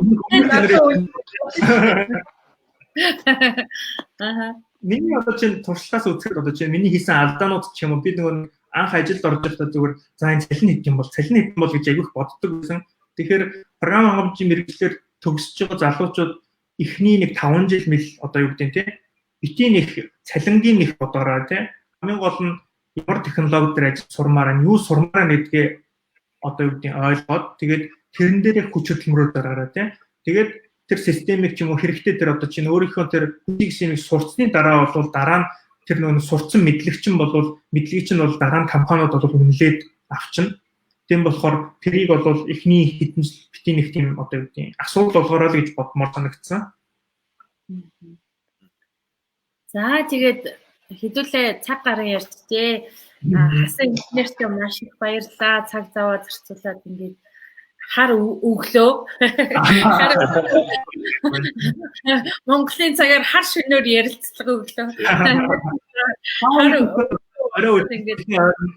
Миний одоо чинь туршлагаас үзэхэд одоо чинь миний хийсэн алдаанууд ч юм уу би нөгөө анх ажилд орж байхдаа зүгээр за энэ цалин хэдэн бол гэж аявих боддог байсан. Тэгэхээр програм хангамжийн мэргэжлэр төгсөж байгаа залуучууд эхний нэг 5 жил мэл одоо юу гэдэг тийм битийн их цалингийн их бодороо тийм хамгийн гол нь ямар технологи дээр ажил сурмаар нь юу сурмаар нэгдгээ одоо юу гэдэг ойлгоод тэгээд тэрэн дээр хүч хөдөлмөрөөр дараараа тийм тэгээд тэр системийг ч юм уу хэрэгтэй тэр одоо чинь өөрийнхөө тэр хүчийг сурцсны дараа бол дараа нь тэр нөгөө сурцсан мэдлэгчин бол мэдлэг чинь бол дараа нь компаниуд бол үнэлээд авчна. Тийм болохоор тэрийг бол эхний хэдэн битийн нэг тийм одоо юу гэдэг асуудал болгоорой л гэж бодмоор санагдсан. За тэгээд хэдүүлээ цаг гарan ярьжээ. Хасан инженерт маш их баярлалаа. Цаг зав зарцуулаад ингээд хар өглөө. Монголын цагаар хар шөнөөр ярилцлага өглөө.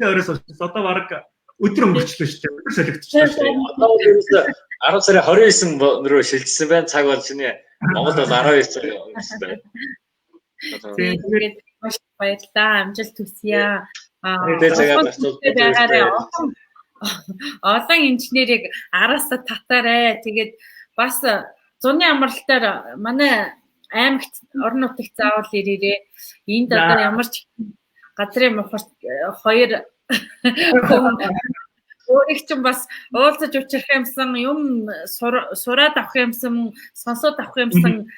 Оройс одоо баг өдөр өнгөрчлөө шүү дээ. Өдөр солигдчихлоо шүү дээ. Одоо 10 сарын 29 рүү шилжсэн байна. Цаг бол чиний Монгол бол 12 цаг өнгөрсөн. Тэгээд маш баярлалаа. Амжилт хүсье. Олон инженерийг араасаа татаарай. Тэгээд бас зуны амралтаар манай аймагт орон нутагт заавал ирээрээ. Энд одоо ямар ч газрын мохорт хоёр өөрийг чинь бас уулзаж учрах юмсан юм сураад авах юмсан сонсоод авах юмсан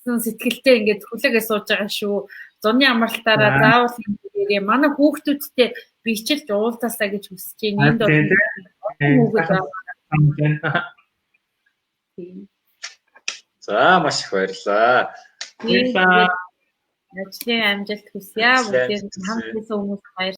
сэтгэлтэй ингээд хүлээгээ сууж байгаа шүү. Зуны амралтаараа заавал ирээрээ. Манай хүүхдүүдтэй бичилж уулзаасаа гэж хүсэж байна. Энд бол За маш их баярлалаа. Ажлын амжилт хүсье. Бүгдээ хамт хийсэн хүмүүс баярлалаа.